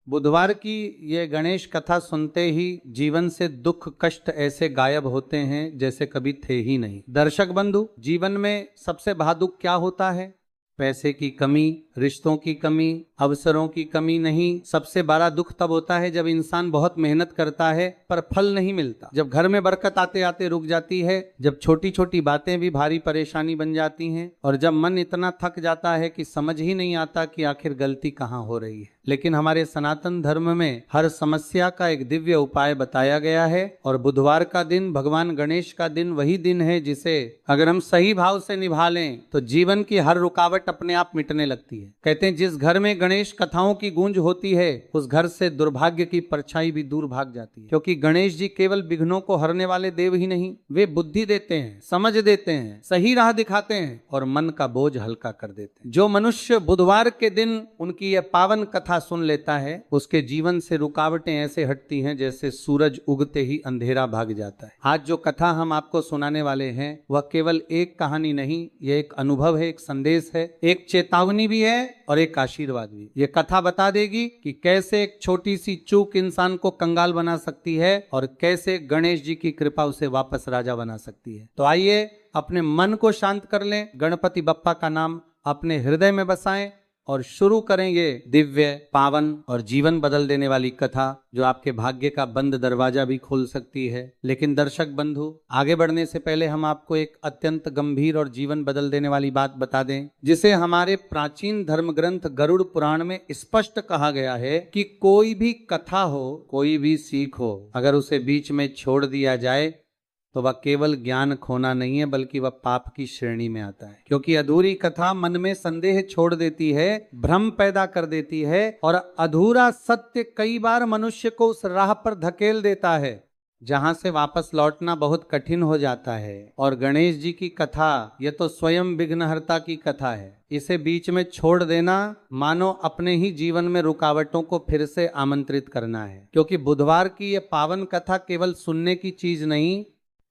बुधवार की ये गणेश कथा सुनते ही जीवन से दुख कष्ट ऐसे गायब होते हैं जैसे कभी थे ही नहीं। दर्शक बंधु, जीवन में सबसे बड़ा दुख क्या होता है? पैसे की कमी, रिश्तों की कमी, अवसरों की कमी नहीं। सबसे बड़ा दुख तब होता है जब इंसान बहुत मेहनत करता है पर फल नहीं मिलता, जब घर में बरकत आते आते रुक जाती है, जब छोटी छोटी बातें भी भारी परेशानी बन जाती हैं और जब मन इतना थक जाता है कि समझ ही नहीं आता कि आखिर गलती कहाँ हो रही है। लेकिन हमारे सनातन धर्म में हर समस्या का एक दिव्य उपाय बताया गया है और बुधवार का दिन, भगवान गणेश का दिन वही दिन है जिसे अगर हम सही भाव से निभा लें तो जीवन की हर रुकावट अपने आप मिटने लगती है। कहते हैं जिस घर में गणेश कथाओं की गूंज होती है उस घर से दुर्भाग्य की परछाई भी दूर भाग जाती है, क्योंकि गणेश जी केवल विघ्नों को हरने वाले देव ही नहीं, वे बुद्धि देते हैं, समझ देते हैं, सही राह दिखाते हैं और मन का बोझ हल्का कर देते हैं। जो मनुष्य बुधवार के दिन उनकी यह पावन कथा सुन लेता है उसके जीवन से रुकावटें ऐसे हटती हैं जैसे सूरज उगते ही अंधेरा भाग जाता है। आज जो कथा हम आपको सुनाने वाले हैं वह केवल एक कहानी नहीं, यह एक अनुभव है, एक संदेश है, एक चेतावनी भी है और एक आशीर्वाद भी। ये कथा बता देगी कि कैसे एक छोटी सी चूक इंसान को कंगाल बना सकती है और कैसे गणेश जी की कृपा उसे वापस राजा बना सकती है। तो आइए अपने मन को शांत कर लें, गणपति बप्पा का नाम अपने हृदय में बसाएं और शुरू करेंगे दिव्य, पावन और जीवन बदल देने वाली कथा जो आपके भाग्य का बंद दरवाजा भी खोल सकती है। लेकिन दर्शक बंधु, आगे बढ़ने से पहले हम आपको एक अत्यंत गंभीर और जीवन बदल देने वाली बात बता दें, जिसे हमारे प्राचीन धर्म ग्रंथ गरुड़ पुराण में स्पष्ट कहा गया है कि कोई भी कथा हो, कोई भी सीख हो, अगर उसे बीच में छोड़ दिया जाए तो वह केवल ज्ञान खोना नहीं है बल्कि वह पाप की श्रेणी में आता है। क्योंकि अधूरी कथा मन में संदेह छोड़ देती है, भ्रम पैदा कर देती है और अधूरा सत्य कई बार मनुष्य को उस राह पर धकेल देता है जहां से वापस लौटना बहुत कठिन हो जाता है। और गणेश जी की कथा यह तो स्वयं विघ्नहर्ता की कथा है, इसे बीच में छोड़ देना मानो अपने ही जीवन में रुकावटों को फिर से आमंत्रित करना है। क्योंकि बुधवार की यह पावन कथा केवल सुनने की चीज नहीं,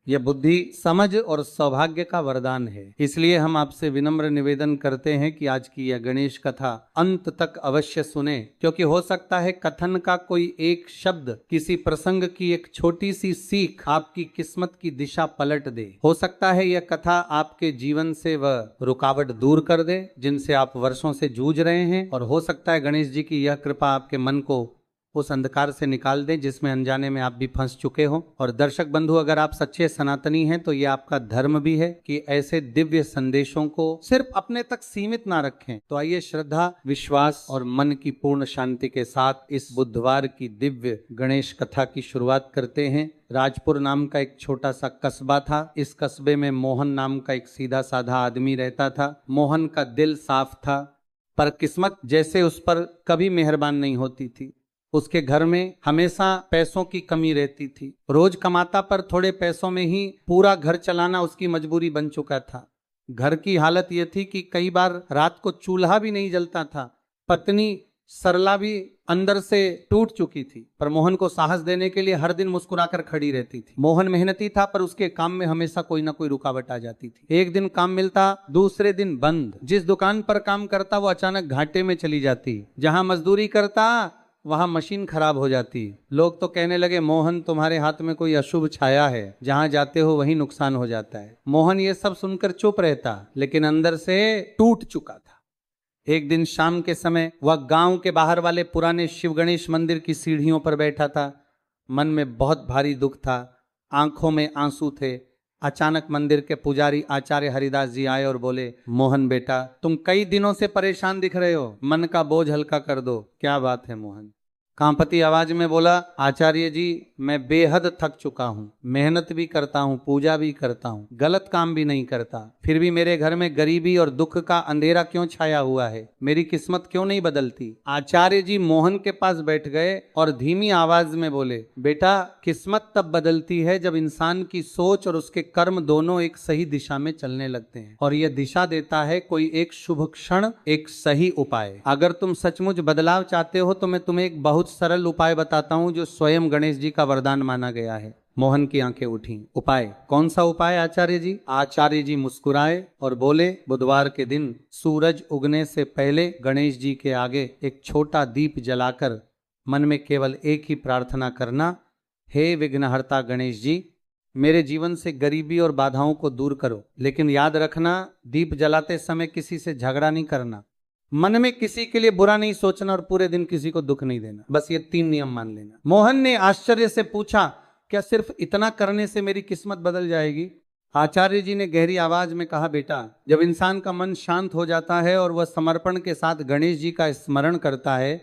यह बुद्धि, समझ और सौभाग्य का वरदान है। इसलिए हम आपसे विनम्र निवेदन करते हैं कि आज की यह गणेश कथा अंत तक अवश्य सुने, क्योंकि हो सकता है कथन का कोई एक शब्द, किसी प्रसंग की एक छोटी सी सीख आपकी किस्मत की दिशा पलट दे। हो सकता है यह कथा आपके जीवन से वह रुकावट दूर कर दे जिनसे आप वर्षों से जूझ रहे हैं, और हो सकता है गणेश जी की यह कृपा आपके मन को उस अंधकार से निकाल दें जिसमें अनजाने में आप भी फंस चुके हो। और दर्शक बंधु, अगर आप सच्चे सनातनी हैं तो ये आपका धर्म भी है कि ऐसे दिव्य संदेशों को सिर्फ अपने तक सीमित ना रखें। तो आइए श्रद्धा, विश्वास और मन की पूर्ण शांति के साथ इस बुधवार की दिव्य गणेश कथा की शुरुआत करते हैं। राजपुर नाम का एक छोटा सा कस्बा था। इस कस्बे में मोहन नाम का एक सीधा साधा आदमी रहता था। मोहन का दिल साफ था पर किस्मत जैसे उस पर कभी मेहरबान नहीं होती थी। उसके घर में हमेशा पैसों की कमी रहती थी। रोज कमाता पर थोड़े पैसों में ही पूरा घर चलाना उसकी मजबूरी बन चुका था। घर की हालत यह थी कि कई बार रात को चूल्हा भी नहीं जलता था। पत्नी सरला भी अंदर से टूट चुकी थी, पर मोहन को साहस देने के लिए हर दिन मुस्कुराकर खड़ी रहती थी। मोहन मेहनती था पर उसके काम में हमेशा कोई ना कोई रुकावट आ जाती थी। एक दिन काम मिलता, दूसरे दिन बंद। जिस दुकान पर काम करता वो अचानक घाटे में चली जाती। जहां मजदूरी करता वहां मशीन खराब हो जाती। लोग तो कहने लगे, मोहन तुम्हारे हाथ में कोई अशुभ छाया है, जहां जाते हो वहीं नुकसान हो जाता है। मोहन ये सब सुनकर चुप रहता, लेकिन अंदर से टूट चुका था। एक दिन शाम के समय वह गांव के बाहर वाले पुराने शिव गणेश मंदिर की सीढ़ियों पर बैठा था। मन में बहुत भारी दुख था, आंखों में आंसू थे। अचानक मंदिर के पुजारी आचार्य हरिदास जी आए और बोले, मोहन बेटा, तुम कई दिनों से परेशान दिख रहे हो, मन का बोझ हल्का कर दो। क्या बात है? मोहन कांपती आवाज में बोला, आचार्य जी, मैं बेहद थक चुका हूँ। मेहनत भी करता हूँ, पूजा भी करता हूँ, गलत काम भी नहीं करता, फिर भी मेरे घर में गरीबी और दुख का अंधेरा क्यों छाया हुआ है? मेरी किस्मत क्यों नहीं बदलती? आचार्य जी मोहन के पास बैठ गए और धीमी आवाज में बोले, बेटा, किस्मत तब बदलती है जब इंसान की सोच और उसके कर्म दोनों एक सही दिशा में चलने लगते हैं, और यह दिशा देता है कोई एक शुभ क्षण, एक सही उपाय। अगर तुम सचमुच बदलाव चाहते हो तो मैं तुम्हें एक बहुत सरल उपाय बताता हूं जो स्वयं गणेश जी का वरदान माना गया है। मोहन की आंखें उठी। उपाय? कौन सा उपाय आचार्य जी? आचार्य जी मुस्कुराए और बोले, बुधवार के दिन सूरज उगने से पहले गणेश जी के आगे एक छोटा दीप जलाकर मन में केवल एक ही प्रार्थना करना, हे विघ्नहर्ता गणेश जी, मेरे जीवन से गरीबी और बाधाओं को दूर करो। लेकिन याद रखना, दीप जलाते समय किसी से झगड़ा नहीं करना, मन में किसी के लिए बुरा नहीं सोचना और पूरे दिन किसी को दुख नहीं देना। बस ये 3 नियम मान लेना। मोहन ने आश्चर्य से पूछा, क्या सिर्फ इतना करने से मेरी किस्मत बदल जाएगी? आचार्य जी ने गहरी आवाज में कहा, बेटा, जब इंसान का मन शांत हो जाता है और वह समर्पण के साथ गणेश जी का स्मरण करता है,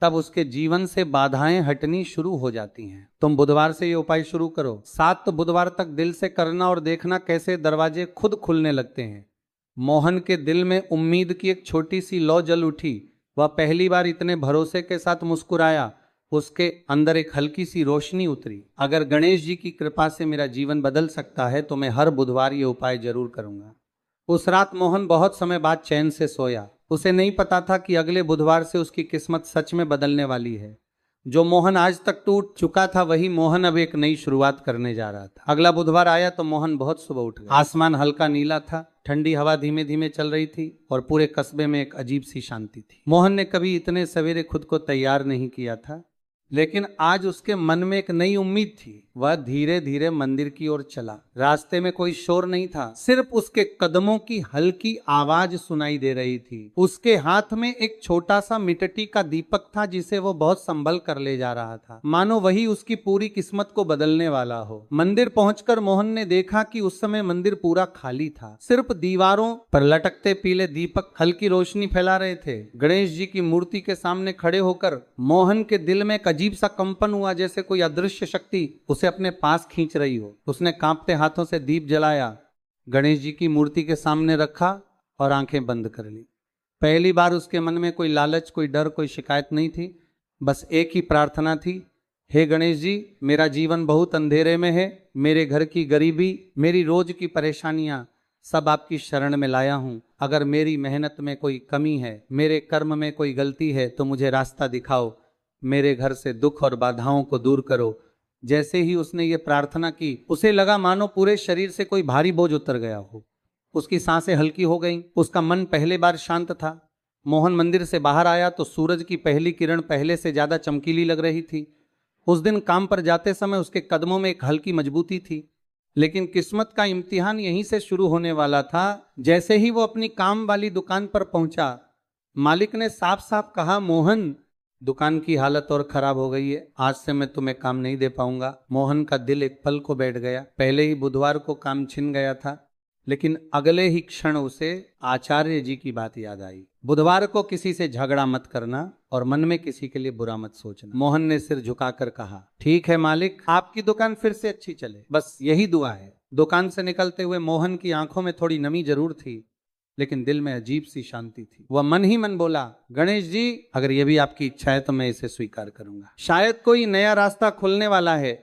तब उसके जीवन से बाधाएं हटनी शुरू हो जाती हैं। तुम बुधवार से ये उपाय शुरू करो। 7 बुधवार तक दिल से करना और देखना कैसे दरवाजे खुद खुलने लगते हैं। मोहन के दिल में उम्मीद की एक छोटी सी लौ जल उठी। वह पहली बार इतने भरोसे के साथ मुस्कुराया। उसके अंदर एक हल्की सी रोशनी उतरी। अगर गणेश जी की कृपा से मेरा जीवन बदल सकता है तो मैं हर बुधवार ये उपाय जरूर करूंगा। उस रात मोहन बहुत समय बाद चैन से सोया। उसे नहीं पता था कि अगले बुधवार से उसकी किस्मत सच में बदलने वाली है। जो मोहन आज तक टूट चुका था, वही मोहन अब एक नई शुरुआत करने जा रहा था। अगला बुधवार आया तो मोहन बहुत सुबह उठ गया। आसमान हल्का नीला था, ठंडी हवा धीमे धीमे चल रही थी और पूरे कस्बे में एक अजीब सी शांति थी। मोहन ने कभी इतने सवेरे खुद को तैयार नहीं किया था, लेकिन आज उसके मन में एक नई उम्मीद थी। वह धीरे धीरे मंदिर की ओर चला। रास्ते में कोई शोर नहीं था, सिर्फ उसके कदमों की हल्की आवाज सुनाई दे रही थी। उसके हाथ में एक छोटा सा मिट्टी का दीपक था, जिसे वो बहुत संभल कर ले जा रहा था, मानो वही उसकी पूरी किस्मत को बदलने वाला हो। मंदिर पहुंचकर मोहन ने देखा कि उस समय मंदिर पूरा खाली था। सिर्फ दीवारों पर लटकते पीले दीपक हल्की रोशनी फैला रहे थे। गणेश जी की मूर्ति के सामने खड़े होकर मोहन के दिल में एक अजीब सा कंपन हुआ, जैसे कोई अदृश्य शक्ति उसे अपने पास खींच रही हो। उसने कांपते हाथों से दीप जलाया, गणेश जी की मूर्ति के सामने रखा और आंखें बंद कर ली। पहली बार उसके मन में कोई लालच, कोई डर, कोई शिकायत नहीं थी। बस एक ही प्रार्थना थी, हे गणेश जी, मेरा जीवन बहुत अंधेरे में है। मेरे घर की गरीबी, मेरी रोज की परेशानियां सब आपकी शरण में लाया हूं। अगर मेरी मेहनत में कोई कमी है, मेरे कर्म में कोई गलती है, तो मुझे रास्ता दिखाओ। मेरे घर से दुख और बाधाओं को दूर करो। जैसे ही उसने ये प्रार्थना की, उसे लगा मानो पूरे शरीर से कोई भारी बोझ उतर गया हो। उसकी सांसें हल्की हो गईं। उसका मन पहले बार शांत था। मोहन मंदिर से बाहर आया तो सूरज की पहली किरण पहले से ज्यादा चमकीली लग रही थी। उस दिन काम पर जाते समय उसके कदमों में एक हल्की मजबूती थी। लेकिन किस्मत का इम्तिहान यहीं से शुरू होने वाला था। जैसे ही वो अपनी काम वाली दुकान पर पहुंचा, मालिक ने साफ साफ कहा, मोहन, दुकान की हालत और खराब हो गई है, आज से मैं तुम्हें काम नहीं दे पाऊंगा। मोहन का दिल एक पल को बैठ गया। पहले ही बुधवार को काम छिन गया था, लेकिन अगले ही क्षण उसे आचार्य जी की बात याद आई। बुधवार को किसी से झगड़ा मत करना और मन में किसी के लिए बुरा मत सोचना। मोहन ने सिर झुकाकर कहा, ठीक है मालिक, आपकी दुकान फिर से अच्छी चले, बस यही दुआ है। दुकान से निकलते हुए मोहन की आंखों में थोड़ी नमी जरूर थी, लेकिन दिल में अजीब सी शांति थी। वह मन ही मन बोला, गणेश जी, अगर यह भी आपकी इच्छा है तो मैं इसे स्वीकार करूंगा। शायद कोई नया रास्ता खुलने वाला है।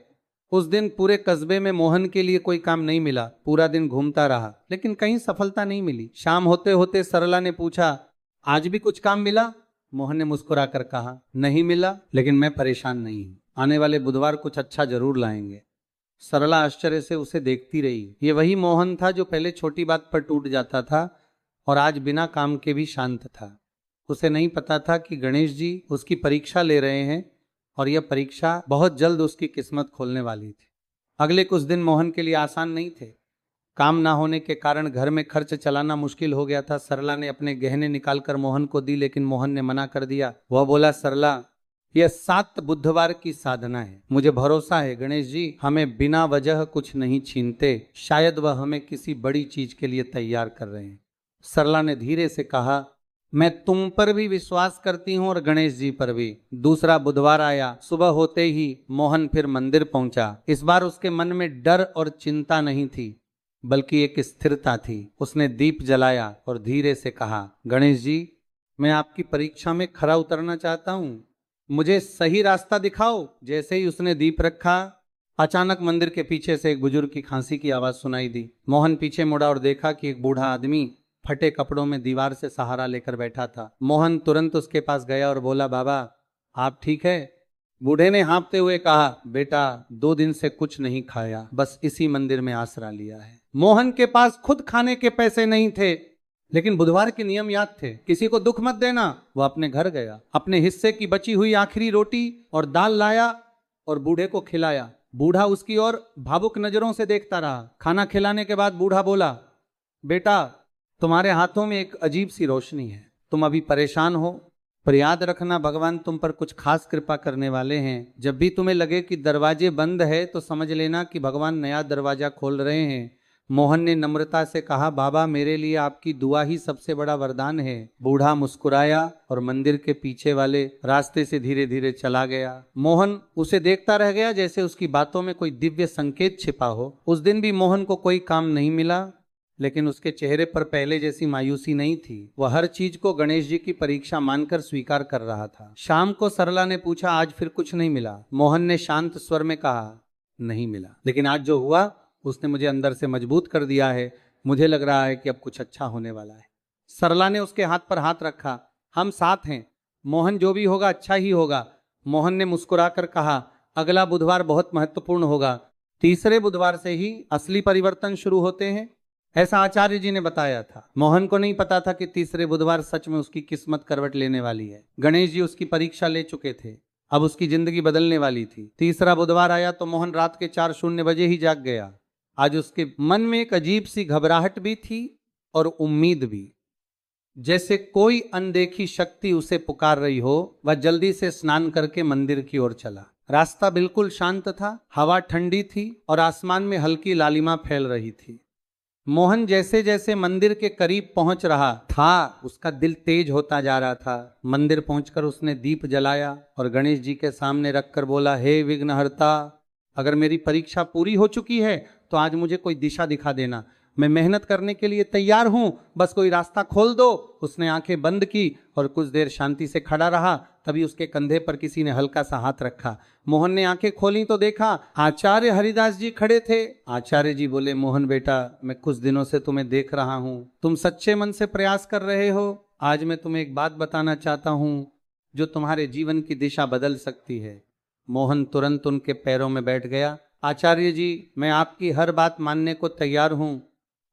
उस दिन पूरे कस्बे में मोहन के लिए कोई काम नहीं मिला। पूरा दिन घूमता रहा, लेकिन कहीं सफलता नहीं मिली। शाम होते होते सरला ने पूछा, आज भी कुछ काम मिला? मोहन ने मुस्कुराकर कहा, नहीं मिला, लेकिन मैं परेशान नहीं हूं। आने वाले बुधवार कुछ अच्छा जरूर लाएंगे। सरला आश्चर्य से उसे देखती रही। ये वही मोहन था जो पहले छोटी बात पर टूट जाता था और आज बिना काम के भी शांत था। उसे नहीं पता था कि गणेश जी उसकी परीक्षा ले रहे हैं और यह परीक्षा बहुत जल्द उसकी किस्मत खोलने वाली थी। अगले कुछ दिन मोहन के लिए आसान नहीं थे। काम ना होने के कारण घर में खर्च चलाना मुश्किल हो गया था। सरला ने अपने गहने निकालकर मोहन को दी, लेकिन मोहन ने मना कर दिया। वह बोला, सरला, यह 7 बुधवार की साधना है। मुझे भरोसा है गणेश जी हमें बिना वजह कुछ नहीं छीनते। शायद वह हमें किसी बड़ी चीज के लिए तैयार कर रहे हैं। सरला ने धीरे से कहा, मैं तुम पर भी विश्वास करती हूँ और गणेश जी पर भी। दूसरा बुधवार आया। सुबह होते ही मोहन फिर मंदिर पहुंचा। इस बार उसके मन में डर और चिंता नहीं थी, बल्कि एक स्थिरता थी। उसने दीप जलाया और धीरे से कहा, गणेश जी, मैं आपकी परीक्षा में खरा उतरना चाहता हूँ, मुझे सही रास्ता दिखाओ। जैसे ही उसने दीप रखा, अचानक मंदिर के पीछे से एक बुजुर्ग की खांसी की आवाज सुनाई दी। मोहन पीछे मुड़ा और देखा कि एक बूढ़ा आदमी फटे कपड़ों में दीवार से सहारा लेकर बैठा था। मोहन तुरंत उसके पास गया और बोला, बाबा, आप ठीक है? बूढ़े ने हाँफते हुए कहा, बेटा, 2 दिन से कुछ नहीं खाया, बस इसी मंदिर में आसरा लिया है। मोहन के पास खुद खाने के पैसे नहीं थे, लेकिन बुधवार के नियम याद थे, किसी को दुख मत देना। वो अपने घर गया, अपने हिस्से की बची हुई आखिरी रोटी और दाल लाया और बूढ़े को खिलाया। बूढ़ा उसकी ओर भावुक नजरों से देखता रहा। खाना खिलाने के बाद बूढ़ा बोला, बेटा तुम्हारे हाथों में एक अजीब सी रोशनी है, तुम अभी परेशान हो, पर याद रखना भगवान तुम पर कुछ खास कृपा करने वाले हैं। जब भी तुम्हें लगे कि दरवाजे बंद है तो समझ लेना कि भगवान नया दरवाजा खोल रहे हैं। मोहन ने नम्रता से कहा, बाबा मेरे लिए आपकी दुआ ही सबसे बड़ा वरदान है। बूढ़ा मुस्कुराया और मंदिर के पीछे वाले रास्ते से धीरे धीरे चला गया। मोहन उसे देखता रह गया जैसे उसकी बातों में कोई दिव्य संकेत छिपा हो। उस दिन भी मोहन को कोई काम नहीं मिला, लेकिन उसके चेहरे पर पहले जैसी मायूसी नहीं थी। वह हर चीज को गणेश जी की परीक्षा मानकर स्वीकार कर रहा था। शाम को सरला ने पूछा, आज फिर कुछ नहीं मिला? मोहन ने शांत स्वर में कहा, नहीं मिला, लेकिन आज जो हुआ उसने मुझे अंदर से मजबूत कर दिया है। मुझे लग रहा है कि अब कुछ अच्छा होने वाला है। सरला ने उसके हाथ पर हाथ रखा, हम साथ हैं मोहन, जो भी होगा अच्छा ही होगा। मोहन ने मुस्कुराकर कहा, अगला बुधवार बहुत महत्वपूर्ण होगा। तीसरे बुधवार से ही असली परिवर्तन शुरू होते हैं, ऐसा आचार्य जी ने बताया था। मोहन को नहीं पता था कि तीसरे बुधवार सच में उसकी किस्मत करवट लेने वाली है। गणेश जी उसकी परीक्षा ले चुके थे, अब उसकी जिंदगी बदलने वाली थी। तीसरा बुधवार आया तो मोहन रात के 4:00 बजे ही जाग गया। आज उसके मन में एक अजीब सी घबराहट भी थी और उम्मीद भी, जैसे कोई अनदेखी शक्ति उसे पुकार रही हो। वह जल्दी से स्नान करके मंदिर की ओर चला। रास्ता बिल्कुल शांत था, हवा ठंडी थी और आसमान में हल्की लालिमा फैल रही थी। मोहन जैसे जैसे मंदिर के करीब पहुंच रहा था, उसका दिल तेज होता जा रहा था। मंदिर पहुंचकर उसने दीप जलाया और गणेश जी के सामने रखकर बोला, हे विघ्नहर्ता, अगर मेरी परीक्षा पूरी हो चुकी है तो आज मुझे कोई दिशा दिखा देना। मैं मेहनत करने के लिए तैयार हूं, बस कोई रास्ता खोल दो। उसने आंखें बंद की और कुछ देर शांति से खड़ा रहा। तभी उसके कंधे पर किसी ने हल्का सा हाथ रखा। मोहन ने आंखें खोली तो देखा आचार्य हरिदास जी खड़े थे। आचार्य जी बोले, मोहन बेटा, मैं कुछ दिनों से तुम्हें देख रहा हूं, तुम सच्चे मन से प्रयास कर रहे हो। आज मैं तुम्हें एक बात बताना चाहता हूं जो तुम्हारे जीवन की दिशा बदल सकती है। मोहन तुरंत उनके पैरों में बैठ गया। आचार्य जी, मैं आपकी हर बात मानने को तैयार हूं,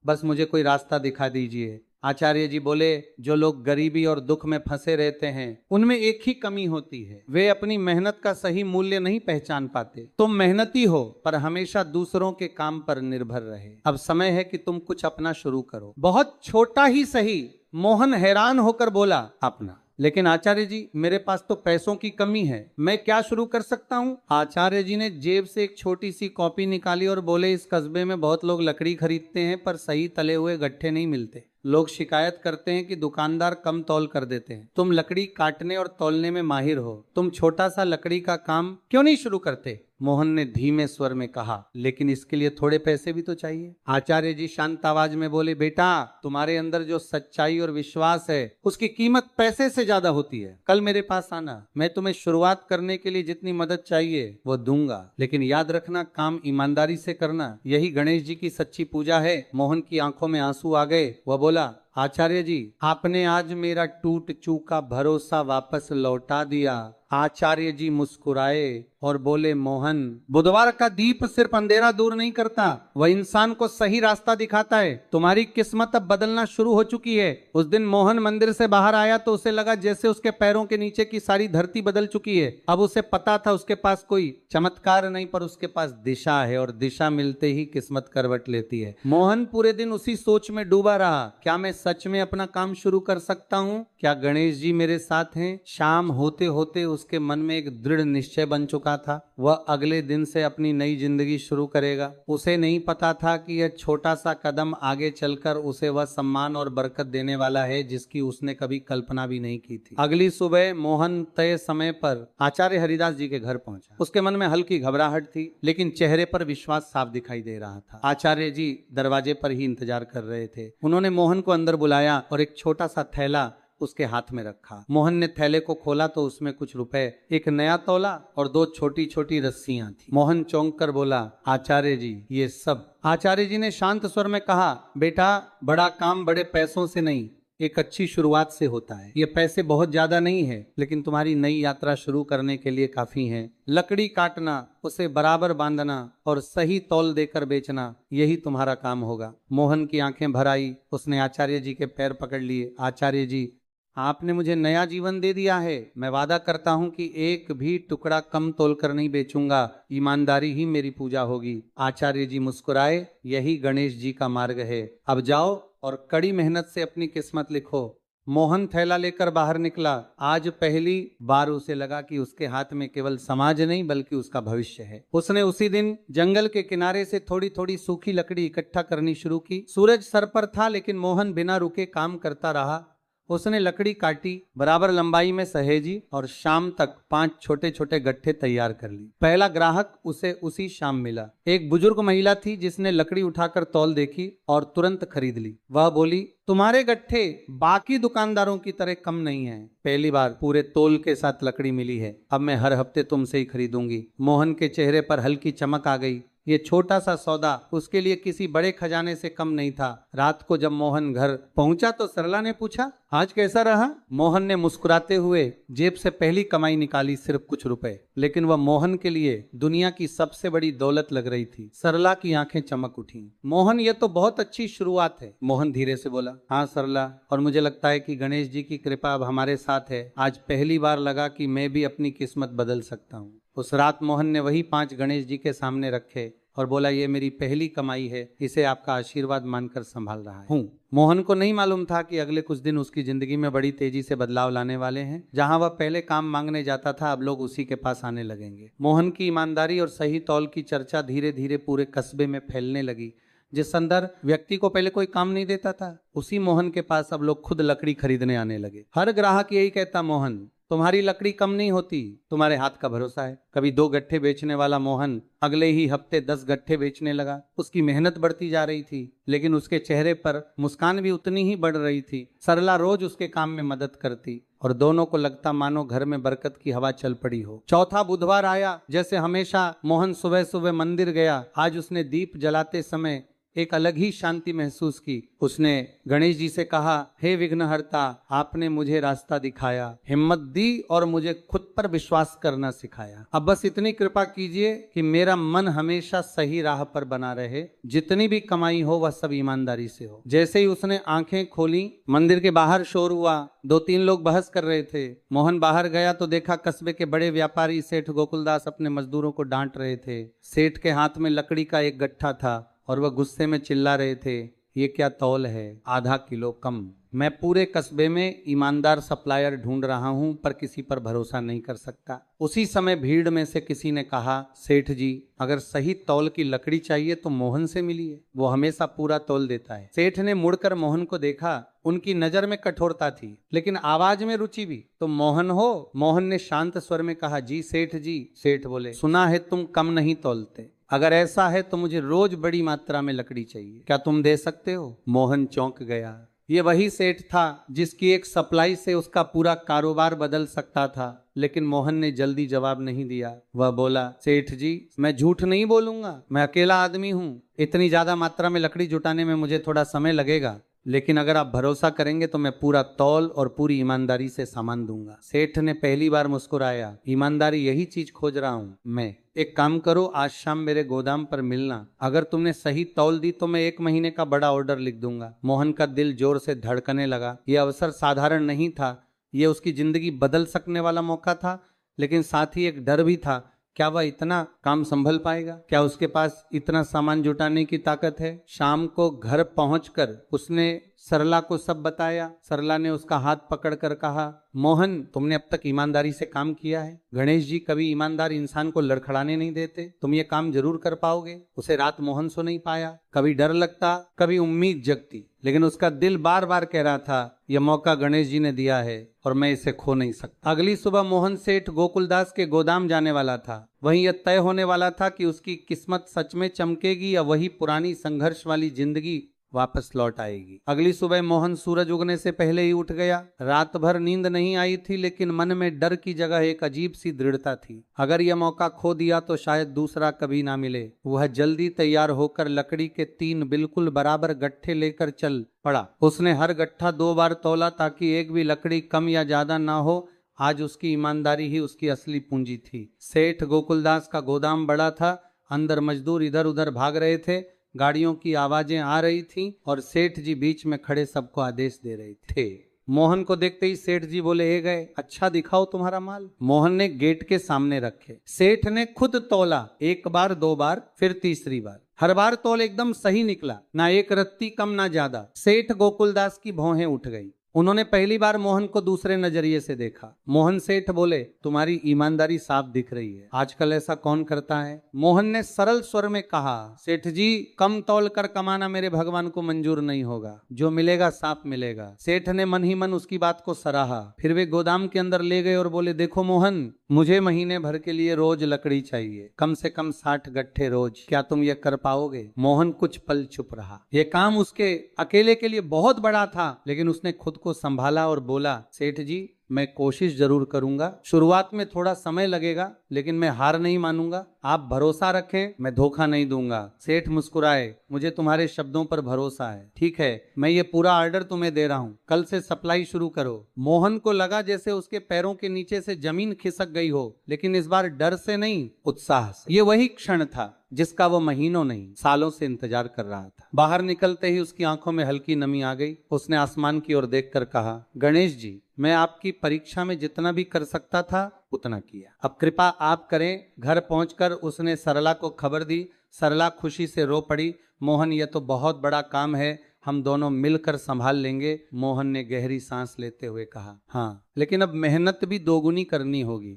बस मुझे कोई रास्ता दिखा दीजिए। आचार्य जी बोले, जो लोग गरीबी और दुख में फंसे रहते हैं उनमें एक ही कमी होती है, वे अपनी मेहनत का सही मूल्य नहीं पहचान पाते। तुम मेहनती हो पर हमेशा दूसरों के काम पर निर्भर रहे। अब समय है कि तुम कुछ अपना शुरू करो, बहुत छोटा ही सही। मोहन हैरान होकर बोला, अपना? लेकिन आचार्य जी, मेरे पास तो पैसों की कमी है, मैं क्या शुरू कर सकता हूँ? आचार्य जी ने जेब से एक छोटी सी कॉपी निकाली और बोले, इस कस्बे में बहुत लोग लकड़ी खरीदते हैं पर सही तले हुए गट्ठे नहीं मिलते। लोग शिकायत करते हैं कि दुकानदार कम तौल कर देते हैं। तुम लकड़ी काटने और तौलने में माहिर हो, तुम छोटा सा लकड़ी का काम क्यों नहीं शुरू करते? मोहन ने धीमे स्वर में कहा, लेकिन इसके लिए थोड़े पैसे भी तो चाहिए। आचार्य जी शांत आवाज में बोले, बेटा, तुम्हारे अंदर जो सच्चाई और विश्वास है उसकी कीमत पैसे से ज्यादा होती है। कल मेरे पास आना, मैं तुम्हें शुरुआत करने के लिए जितनी मदद चाहिए वो दूंगा, लेकिन याद रखना, काम ईमानदारी से करना, यही गणेश जी की सच्ची पूजा है। मोहन की आंखों में आंसू आ गए। वह बोला, आचार्य जी, आपने आज मेरा टूट चूका भरोसा वापस लौटा दिया। आचार्य जी मुस्कुराए और बोले, मोहन, बुधवार का दीप सिर्फ अंधेरा दूर नहीं करता, वह इंसान को सही रास्ता दिखाता है। तुम्हारी किस्मत अब बदलना शुरू हो चुकी है। उस दिन मोहन मंदिर से बाहर आया तो उसे लगा जैसे उसके पैरों के नीचे की सारी धरती बदल चुकी है। अब उसे पता था उसके पास कोई चमत्कार नहीं, पर उसके पास दिशा है और दिशा मिलते ही किस्मत करवट लेती है। मोहन पूरे दिन उसी सोच में डूबा रहा, क्या मैं सच में अपना काम शुरू कर सकता हूँ? क्या गणेश जी मेरे साथ हैं? शाम होते होते उसके मन में एक दृढ़ निश्चय बन चुका था, वह अगले दिन से अपनी नई जिंदगी शुरू करेगा। उसे नहीं पता था कि यह छोटा सा कदम आगे चलकर उसे वह सम्मान और बरकत देने वाला है जिसकी उसने कभी कल्पना भी नहीं की थी। अगली सुबह मोहन तय समय पर आचार्य हरिदास जी के घर पहुंचा। उसके मन में हल्की घबराहट थी, लेकिन चेहरे पर विश्वास साफ दिखाई दे रहा था। आचार्य जी दरवाजे पर ही इंतजार कर रहे थे। उन्होंने मोहन को अंदर बुलाया और एक छोटा सा थैला उसके हाथ में रखा। मोहन ने थैले को खोला तो उसमें कुछ रुपए, एक नया तौला और 2 छोटी छोटी रस्सियां थी। मोहन चौंक कर बोला, आचार्य जी, ये सब? आचार्य जी ने शांत स्वर में कहा, बेटा, बड़ा काम बड़े पैसों से नहीं, एक अच्छी शुरुआत से होता है। ये पैसे बहुत ज्यादा नहीं है, लेकिन तुम्हारी नई यात्रा शुरू करने के लिए काफी है। लकड़ी काटना, उसे बराबर बांधना और सही तौल देकर बेचना, यही तुम्हारा काम होगा। मोहन की आंखें भर आई। उसने आचार्य जी के पैर पकड़ लिए। आचार्य जी, आपने मुझे नया जीवन दे दिया है। मैं वादा करता हूँ कि एक भी टुकड़ा कम तोलकर नहीं बेचूंगा। ईमानदारी ही मेरी पूजा होगी। आचार्य जी मुस्कुराए। यही गणेश जी का मार्ग है। अब जाओ और कड़ी मेहनत से अपनी किस्मत लिखो। मोहन थैला लेकर बाहर निकला। आज पहली बार उसे लगा कि उसके हाथ में केवल समाज नहीं बल्कि उसका भविष्य है। उसने उसी दिन जंगल के किनारे से थोड़ी थोड़ी सूखी लकड़ी इकट्ठा करनी शुरू की। सूरज सर पर था, लेकिन मोहन बिना रुके काम करता रहा। उसने लकड़ी काटी, बराबर लंबाई में सहेजी और शाम तक 5 छोटे छोटे गट्ठे तैयार कर ली। पहला ग्राहक उसे उसी शाम मिला। एक बुजुर्ग महिला थी जिसने लकड़ी उठाकर तौल देखी और तुरंत खरीद ली। वह बोली, तुम्हारे गट्ठे बाकी दुकानदारों की तरह कम नहीं हैं। पहली बार पूरे तोल के साथ लकड़ी मिली है। अब मैं हर हफ्ते तुमसे ही खरीदूंगी। मोहन के चेहरे पर हल्की चमक आ गई। ये छोटा सा सौदा उसके लिए किसी बड़े खजाने से कम नहीं था। रात को जब मोहन घर पहुंचा तो सरला ने पूछा, आज कैसा रहा? मोहन ने मुस्कुराते हुए जेब से पहली कमाई निकाली, सिर्फ कुछ रुपए, लेकिन वह मोहन के लिए दुनिया की सबसे बड़ी दौलत लग रही थी। सरला की आंखें चमक उठी। मोहन, ये तो बहुत अच्छी शुरुआत है। मोहन धीरे से बोला, हाँ सरला, और मुझे लगता है कि गणेश जी की कृपा अब हमारे साथ है। आज पहली बार लगा कि मैं भी अपनी किस्मत बदल सकता हूँ। उस रात मोहन ने वही 5 गणेश जी के सामने रखे और बोला, ये मेरी पहली कमाई है, इसे आपका आशीर्वाद मानकर संभाल रहा हूँ। मोहन को नहीं मालूम था कि अगले कुछ दिन उसकी जिंदगी में बड़ी तेजी से बदलाव लाने वाले हैं। जहां वह पहले काम मांगने जाता था, अब लोग उसी के पास आने लगेंगे। मोहन की ईमानदारी और सही तौल की चर्चा धीरे धीरे पूरे कस्बे में फैलने लगी। जिस अंदर व्यक्ति को पहले कोई काम नहीं देता था, उसी मोहन के पास अब लोग खुद लकड़ी खरीदने आने लगे। हर ग्राहक यही कहता, मोहन तुम्हारी लकड़ी कम नहीं होती, तुम्हारे हाथ का भरोसा है। कभी 2 गट्ठे बेचने वाला मोहन अगले ही हफ्ते 10 गट्ठे बेचने लगा। उसकी मेहनत बढ़ती जा रही थी, लेकिन उसके चेहरे पर मुस्कान भी उतनी ही बढ़ रही थी। सरला रोज उसके काम में मदद करती और दोनों को लगता मानो घर में बरकत की हवा चल पड़ी हो। चौथा बुधवार आया। जैसे हमेशा मोहन सुबह सुबह मंदिर गया। आज उसने दीप जलाते समय एक अलग ही शांति महसूस की। उसने गणेश जी से कहा, हे विघ्नहर्ता, आपने मुझे रास्ता दिखाया, हिम्मत दी और मुझे खुद पर विश्वास करना सिखाया। अब बस इतनी कृपा कीजिए कि मेरा मन हमेशा सही राह पर बना रहे। जितनी भी कमाई हो वह सब ईमानदारी से हो। जैसे ही उसने आंखें खोली, मंदिर के बाहर शोर हुआ। 2-3 लोग बहस कर रहे थे। मोहन बाहर गया तो देखा कस्बे के बड़े व्यापारी सेठ गोकुलदास अपने मजदूरों को डांट रहे थे। सेठ के हाथ में लकड़ी का एक गट्ठा था और वह गुस्से में चिल्ला रहे थे, ये क्या तौल है, आधा किलो कम। मैं पूरे कस्बे में ईमानदार सप्लायर ढूंढ रहा हूं, पर किसी पर भरोसा नहीं कर सकता। उसी समय भीड़ में से किसी ने कहा, सेठ जी, अगर सही तौल की लकड़ी चाहिए तो मोहन से मिलिए, वो हमेशा पूरा तौल देता है। सेठ ने मुड़कर मोहन को देखा। उनकी नजर में कठोरता थी, लेकिन आवाज में रुचि भी। तो मोहन हो? मोहन ने शांत स्वर में कहा, जी सेठ जी। सेठ बोले, सुना है तुम कम नहीं तौलते। अगर ऐसा है तो मुझे रोज बड़ी मात्रा में लकड़ी चाहिए, क्या तुम दे सकते हो? मोहन चौंक गया। ये वही सेठ था जिसकी एक सप्लाई से उसका पूरा कारोबार बदल सकता था, लेकिन मोहन ने जल्दी जवाब नहीं दिया। वह बोला, सेठ जी, मैं झूठ नहीं बोलूंगा, मैं अकेला आदमी हूँ। इतनी ज्यादा मात्रा में लकड़ी जुटाने में मुझे थोड़ा समय लगेगा, लेकिन अगर आप भरोसा करेंगे तो मैं पूरा तौल और पूरी ईमानदारी से सामान दूंगा। सेठ ने पहली बार मुस्कुराया। ईमानदारी, यही चीज खोज रहा हूँ मैं। एक काम करो, आज शाम मेरे गोदाम पर मिलना। अगर तुमने सही तौल दी तो मैं 1 महीने का बड़ा ऑर्डर लिख दूंगा। मोहन का दिल जोर से धड़कने लगा। यह अवसर साधारण नहीं था, यह उसकी जिंदगी बदल सकने वाला मौका था, लेकिन साथ ही एक डर भी था। क्या वह इतना काम संभल पाएगा? क्या उसके पास इतना सामान जुटाने की ताकत है? शाम को घर पहुंचकर उसने सरला को सब बताया। सरला ने उसका हाथ पकड़कर कहा, मोहन, तुमने अब तक ईमानदारी से काम किया है। गणेश जी कभी ईमानदार इंसान को लड़खड़ाने नहीं देते। तुम ये काम जरूर कर पाओगे। उसे रात मोहन सो नहीं पाया। कभी डर लगता, कभी उम्मीद जगती, लेकिन उसका दिल बार बार कह रहा था, यह मौका गणेश जी ने दिया है और मैं इसे खो नहीं सकता। अगली सुबह मोहन सेठ गोकुलदास के गोदाम जाने वाला था। वहीं यह तय होने वाला था कि उसकी किस्मत सच में चमकेगी या वही पुरानी संघर्ष वाली जिंदगी वापस लौट आएगी। अगली सुबह मोहन सूरज उगने से पहले ही उठ गया। रात भर नींद नहीं आई थी, लेकिन मन में डर की जगह एक अजीब सी दृढ़ता थी। अगर यह मौका खो दिया तो शायद दूसरा कभी ना मिले। वह जल्दी तैयार होकर लकड़ी के 3 बिल्कुल बराबर गट्ठे लेकर चल पड़ा। उसने हर गट्ठा 2 बार तौला ताकि एक भी लकड़ी कम या ज्यादा ना हो। आज उसकी ईमानदारी ही उसकी असली पूंजी थी। सेठ गोकुलदास का गोदाम बड़ा था। अंदर मजदूर इधर उधर भाग रहे थे। गाड़ियों की आवाजें आ रही थीं और सेठ जी बीच में खड़े सबको आदेश दे रहे थे। मोहन को देखते ही सेठ जी बोले, ए गए, अच्छा दिखाओ तुम्हारा माल। मोहन ने गेट के सामने रखे। सेठ ने खुद तौला, 1 बार 2 बार फिर तीसरी बार। हर बार तौल एकदम सही निकला, ना एक रत्ती कम ना ज्यादा। सेठ गोकुलदास की भौहें उठ गई। उन्होंने पहली बार मोहन को दूसरे नजरिए से देखा। मोहन सेठ बोले, तुम्हारी ईमानदारी साफ दिख रही है, आजकल ऐसा कौन करता है? मोहन ने सरल स्वर में कहा, सेठ जी कम तौल कर कमाना मेरे भगवान को मंजूर नहीं होगा, जो मिलेगा साफ मिलेगा। सेठ ने मन ही मन उसकी बात को सराहा। फिर वे गोदाम के अंदर ले गए और बोले, देखो मोहन, मुझे महीने भर के लिए रोज लकड़ी चाहिए, कम से कम 60 गट्ठे रोज। क्या तुम ये कर पाओगे? मोहन कुछ पल चुप रहा। यह काम उसके अकेले के लिए बहुत बड़ा था, लेकिन उसने खुद को संभाला और बोला, सेठ जी मैं कोशिश जरूर करूंगा। शुरुआत में थोड़ा समय लगेगा, लेकिन मैं हार नहीं मानूंगा। आप भरोसा रखें, मैं धोखा नहीं दूंगा। सेठ मुस्कुराए, मुझे तुम्हारे शब्दों पर भरोसा है। ठीक है, मैं ये पूरा ऑर्डर तुम्हें दे रहा हूँ, कल से सप्लाई शुरू करो। मोहन को लगा जैसे उसके पैरों के नीचे से जमीन खिसक गई हो, लेकिन इस बार डर से नहीं, उत्साह से। ये वही क्षण था जिसका वो महीनों नहीं सालों से इंतजार कर रहा था। बाहर निकलते ही उसकी आंखों में हल्की नमी आ गई। उसने आसमान की ओर देखकर कहा, गणेश जी, मैं आपकी परीक्षा में जितना भी कर सकता था उतना किया, अब कृपा आप करें। घर पहुंचकर उसने सरला को खबर दी। सरला खुशी से रो पड़ी। मोहन, यह तो बहुत बड़ा काम है, हम दोनों मिलकर संभाल लेंगे। मोहन ने गहरी सांस लेते हुए कहा, हाँ, लेकिन अब मेहनत भी दोगुनी करनी होगी।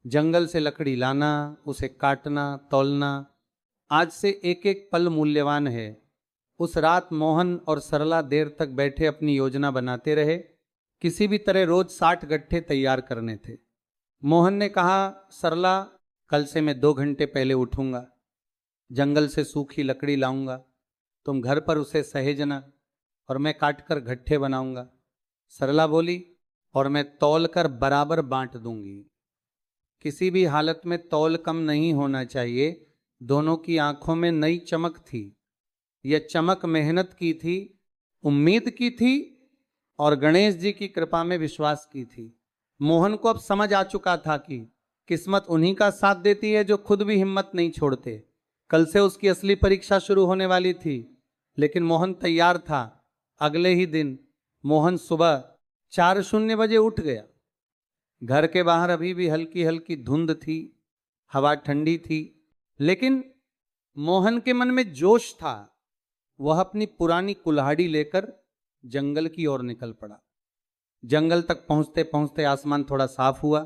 जंगल से लकड़ी लाना, उसे काटना, तौलना, आज से एक एक पल मूल्यवान है। उस रात मोहन और सरला देर तक बैठे अपनी योजना बनाते रहे। किसी भी तरह रोज 60 गट्ठे तैयार करने थे। मोहन ने कहा, सरला, कल से मैं 2 घंटे पहले उठूंगा, जंगल से सूखी लकड़ी लाऊंगा, तुम घर पर उसे सहेजना और मैं काटकर गट्ठे बनाऊंगा। सरला बोली, और मैं तौल कर बराबर बांट दूंगी। किसी भी हालत में तौल कम नहीं होना चाहिए। दोनों की आंखों में नई चमक थी। यह चमक मेहनत की थी, उम्मीद की थी और गणेश जी की कृपा में विश्वास की थी। मोहन को अब समझ आ चुका था कि किस्मत उन्हीं का साथ देती है जो खुद भी हिम्मत नहीं छोड़ते। कल से उसकी असली परीक्षा शुरू होने वाली थी, लेकिन मोहन तैयार था। अगले ही दिन मोहन सुबह 4:00 बजे उठ गया। घर के बाहर अभी भी हल्की हल्की धुंध थी, हवा ठंडी थी, लेकिन मोहन के मन में जोश था। वह अपनी पुरानी कुल्हाड़ी लेकर जंगल की ओर निकल पड़ा। जंगल तक पहुंचते पहुंचते आसमान थोड़ा साफ हुआ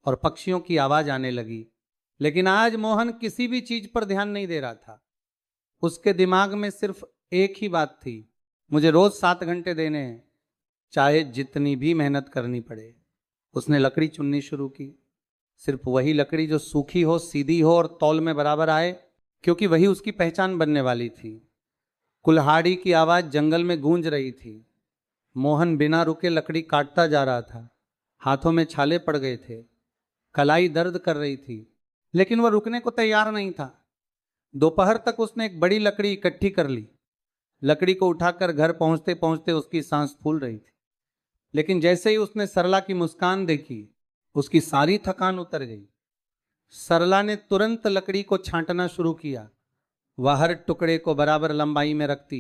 और पक्षियों की आवाज आने लगी। लेकिन आज मोहन किसी भी चीज पर ध्यान नहीं दे रहा था। उसके दिमाग में सिर्फ एक ही बात थी, मुझे रोज 7 घंटे देने हैं, चाहे जितनी भी मेहनत करनी पड़े। उसने लकड़ी चुननी शुरू की। सिर्फ वही लकड़ी जो सूखी हो, सीधी हो और तौल में बराबर आए, क्योंकि वही उसकी पहचान बनने वाली थी। कुल्हाड़ी की आवाज जंगल में गूंज रही थी। मोहन बिना रुके लकड़ी काटता जा रहा था। हाथों में छाले पड़ गए थे, कलाई दर्द कर रही थी, लेकिन वह रुकने को तैयार नहीं था। दोपहर तक उसने एक बड़ी लकड़ी इकट्ठी कर ली। लकड़ी को उठाकर घर पहुंचते पहुंचते उसकी सांस फूल रही थी, लेकिन जैसे ही उसने सरला की मुस्कान देखी, उसकी सारी थकान उतर गई। सरला ने तुरंत लकड़ी को छांटना शुरू किया। वह हर टुकड़े को बराबर लंबाई में रखती,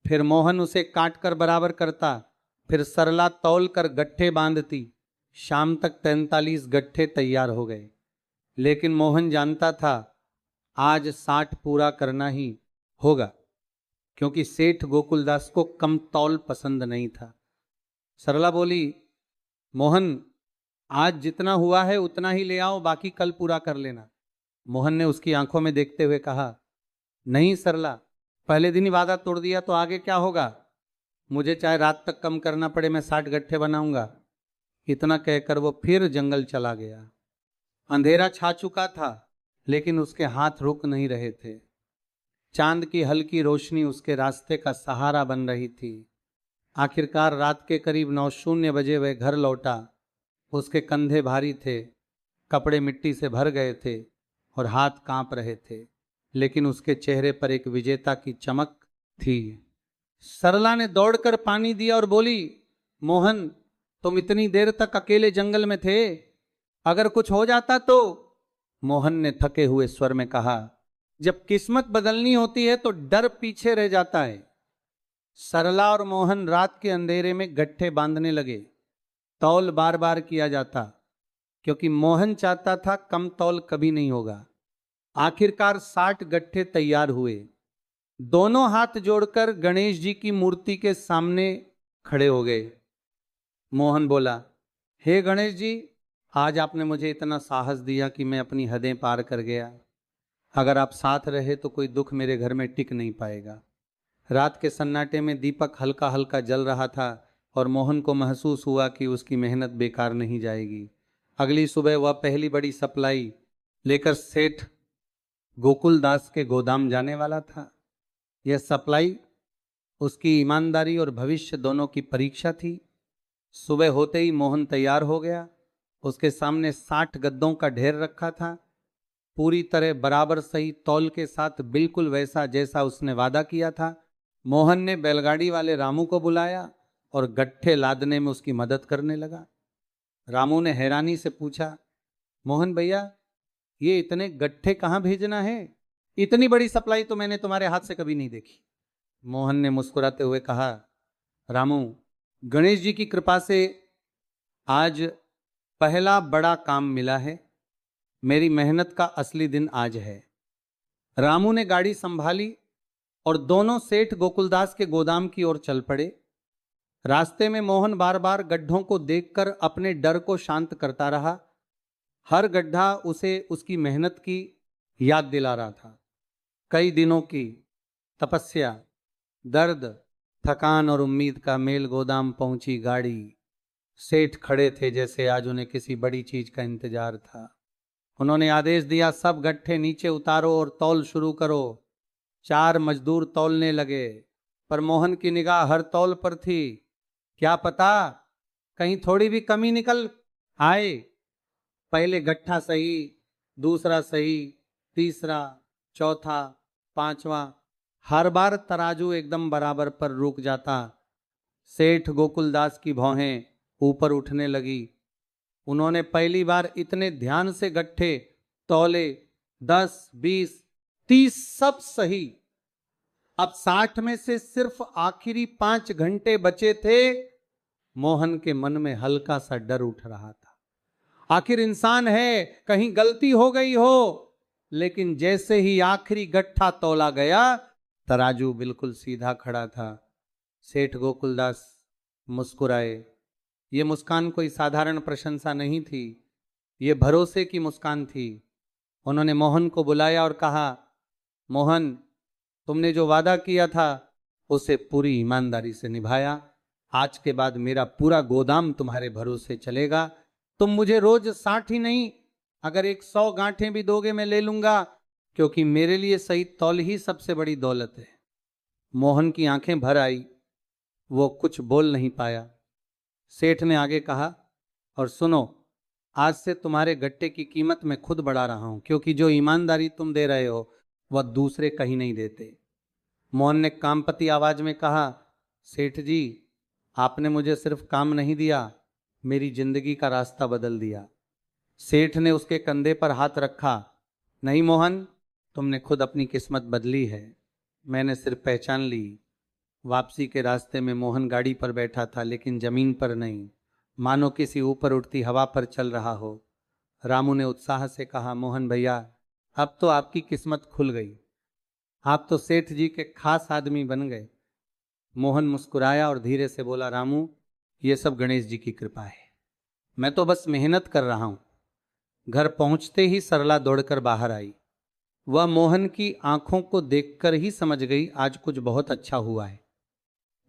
फिर मोहन उसे काट कर बराबर करता, फिर सरला तौल कर गट्ठे बांधती। शाम तक 43 गट्ठे तैयार हो गए। लेकिन मोहन जानता था आज 60 पूरा करना ही होगा, क्योंकि सेठ गोकुलदास को कम तौल पसंद नहीं था। सरला बोली, मोहन, आज जितना हुआ है उतना ही ले आओ, बाकी कल पूरा कर लेना। मोहन ने उसकी आंखों में देखते हुए कहा, नहीं सरला, पहले दिन ही वादा तोड़ दिया तो आगे क्या होगा? मुझे चाहे रात तक कम करना पड़े, मैं 60 गट्ठे बनाऊंगा। इतना कहकर वो फिर जंगल चला गया। अंधेरा छा चुका था, लेकिन उसके हाथ रुक नहीं रहे थे। चांद की हल्की रोशनी उसके रास्ते का सहारा बन रही थी। आखिरकार रात के करीब 9:00 बजे वह घर लौटा। उसके कंधे भारी थे, कपड़े मिट्टी से भर गए थे और हाथ कांप रहे थे, लेकिन उसके चेहरे पर एक विजेता की चमक थी। सरला ने दौड़कर पानी दिया और बोली, मोहन, तुम इतनी देर तक अकेले जंगल में थे, अगर कुछ हो जाता तो? मोहन ने थके हुए स्वर में कहा, जब किस्मत बदलनी होती है तो डर पीछे रह जाता है। सरला और मोहन रात के अंधेरे में गट्ठे बांधने लगे। तौल बार बार किया जाता, क्योंकि मोहन चाहता था कम तौल कभी नहीं होगा। आखिरकार 60 गट्ठे तैयार हुए। दोनों हाथ जोड़कर गणेश जी की मूर्ति के सामने खड़े हो गए। मोहन बोला, हे गणेश जी, आज आपने मुझे इतना साहस दिया कि मैं अपनी हदें पार कर गया। अगर आप साथ रहे तो कोई दुख मेरे घर में टिक नहीं पाएगा। रात के सन्नाटे में दीपक हल्का हल्का जल रहा था और मोहन को महसूस हुआ कि उसकी मेहनत बेकार नहीं जाएगी। अगली सुबह वह पहली बड़ी सप्लाई लेकर सेठ गोकुल दास के गोदाम जाने वाला था। यह सप्लाई उसकी ईमानदारी और भविष्य दोनों की परीक्षा थी। सुबह होते ही मोहन तैयार हो गया। उसके सामने 60 गद्दों का ढेर रखा था, पूरी तरह बराबर सही तौल के साथ, बिल्कुल वैसा जैसा उसने वादा किया था। मोहन ने बैलगाड़ी वाले रामू को बुलाया और गट्ठे लादने में उसकी मदद करने लगा। रामू ने हैरानी से पूछा, मोहन भैया, ये इतने गट्ठे कहाँ भेजना है? इतनी बड़ी सप्लाई तो मैंने तुम्हारे हाथ से कभी नहीं देखी। मोहन ने मुस्कुराते हुए कहा, रामू, गणेश जी की कृपा से आज पहला बड़ा काम मिला है। मेरी मेहनत का असली दिन आज है। रामू ने गाड़ी संभाली और दोनों सेठ गोकुलदास के गोदाम की ओर चल पड़े। रास्ते में मोहन बार बार गड्ढों को देखकर अपने डर को शांत करता रहा। हर गड्ढा उसे उसकी मेहनत की याद दिला रहा था। कई दिनों की तपस्या, दर्द, थकान और उम्मीद का मेल। गोदाम पहुंची गाड़ी। सेठ खड़े थे जैसे आज उन्हें किसी बड़ी चीज का इंतजार था। उन्होंने आदेश दिया, सब गट्ठे नीचे उतारो और तौल शुरू करो। 4 मजदूर तौलने लगे, पर मोहन की निगाह हर तौल पर थी। क्या पता कहीं थोड़ी भी कमी निकल आए। पहले गट्ठा सही, दूसरा सही, तीसरा, चौथा, पांचवा, हर बार तराजू एकदम बराबर पर रुक जाता। सेठ गोकुलदास की भौहें ऊपर उठने लगी। उन्होंने पहली बार इतने ध्यान से गट्ठे तौले। 10, 20, 30 सब सही। अब 60 में से सिर्फ आखिरी 5 घंटे बचे थे। मोहन के मन में हल्का सा डर उठ रहा था। आखिर इंसान है, कहीं गलती हो गई हो। लेकिन जैसे ही आखिरी गट्ठा तौला गया, तराजू बिल्कुल सीधा खड़ा था। सेठ गोकुलदास मुस्कुराए। ये मुस्कान कोई साधारण प्रशंसा नहीं थी, ये भरोसे की मुस्कान थी। उन्होंने मोहन को बुलाया और कहा, मोहन, तुमने जो वादा किया था उसे पूरी ईमानदारी से निभाया। आज के बाद मेरा पूरा गोदाम तुम्हारे भरोसे चलेगा। तुम मुझे रोज 60 ही नहीं, अगर 100 गांठें भी दोगे मैं ले लूंगा, क्योंकि मेरे लिए सही तौल ही सबसे बड़ी दौलत है। मोहन की आंखें भर आई, वो कुछ बोल नहीं पाया। सेठ ने आगे कहा, और सुनो, आज से तुम्हारे गट्टे की कीमत मैं खुद बढ़ा रहा हूं, क्योंकि जो ईमानदारी तुम दे रहे हो वह दूसरे कहीं नहीं देते। मोहन ने कामपति आवाज में कहा, सेठ जी, आपने मुझे सिर्फ काम नहीं दिया, मेरी जिंदगी का रास्ता बदल दिया। सेठ ने उसके कंधे पर हाथ रखा। नहीं मोहन, तुमने खुद अपनी किस्मत बदली है, मैंने सिर्फ पहचान ली। वापसी के रास्ते में मोहन गाड़ी पर बैठा था, लेकिन जमीन पर नहीं, मानो किसी ऊपर उड़ती हवा पर चल रहा हो। रामू ने उत्साह से कहा, मोहन भैया, अब तो आपकी किस्मत खुल गई, आप तो सेठ जी के खास आदमी बन गए। मोहन मुस्कुराया और धीरे से बोला, रामू, ये सब गणेश जी की कृपा है, मैं तो बस मेहनत कर रहा हूं। घर पहुंचते ही सरला दौड़कर बाहर आई। वह मोहन की आंखों को देखकर ही समझ गई आज कुछ बहुत अच्छा हुआ है।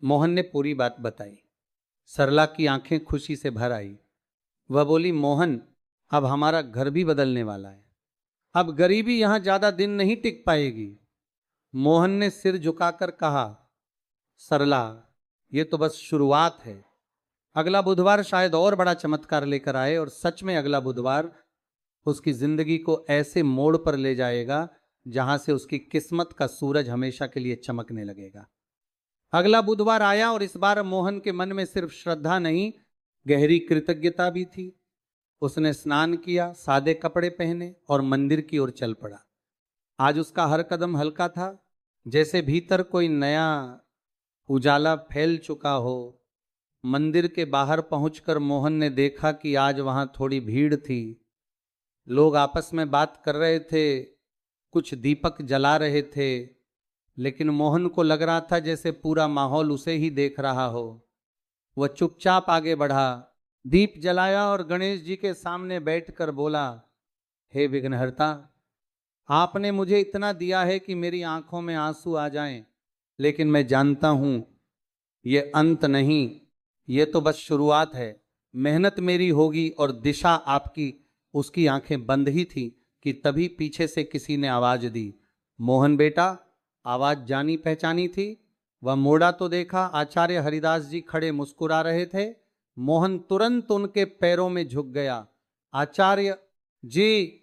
मोहन ने पूरी बात बताई। सरला की आंखें खुशी से भर आई। वह बोली, मोहन, अब हमारा घर भी बदलने वाला है। अब गरीबी यहां ज्यादा दिन नहीं टिक पाएगी। मोहन ने सिर झुकाकर कहा, सरला, ये तो बस शुरुआत है। अगला बुधवार शायद और बड़ा चमत्कार लेकर आए, और सच में अगला बुधवार उसकी जिंदगी को ऐसे मोड़ पर ले जाएगा जहां से उसकी किस्मत का सूरज हमेशा के लिए चमकने लगेगा। अगला बुधवार आया और इस बार मोहन के मन में सिर्फ श्रद्धा नहीं, गहरी कृतज्ञता भी थी। उसने स्नान किया, सादे कपड़े पहने और मंदिर की ओर चल पड़ा। आज उसका हर कदम हल्का था, जैसे भीतर कोई नया उजाला फैल चुका हो। मंदिर के बाहर पहुंचकर मोहन ने देखा कि आज वहां थोड़ी भीड़ थी। लोग आपस में बात कर रहे थे, कुछ दीपक जला रहे थे, लेकिन मोहन को लग रहा था जैसे पूरा माहौल उसे ही देख रहा हो। वह चुपचाप आगे बढ़ा, दीप जलाया और गणेश जी के सामने बैठकर बोला, हे विघ्नहर्ता, आपने मुझे इतना दिया है कि मेरी आंखों में आंसू आ जाएं, लेकिन मैं जानता हूं ये अंत नहीं, ये तो बस शुरुआत है। मेहनत मेरी होगी और दिशा आपकी। उसकी आंखें बंद ही थी कि तभी पीछे से किसी ने आवाज दी, मोहन बेटा। आवाज जानी पहचानी थी। वह मोड़ा तो देखा, आचार्य हरिदास जी खड़े मुस्कुरा रहे थे। मोहन तुरंत उनके पैरों में झुक गया। आचार्य जी,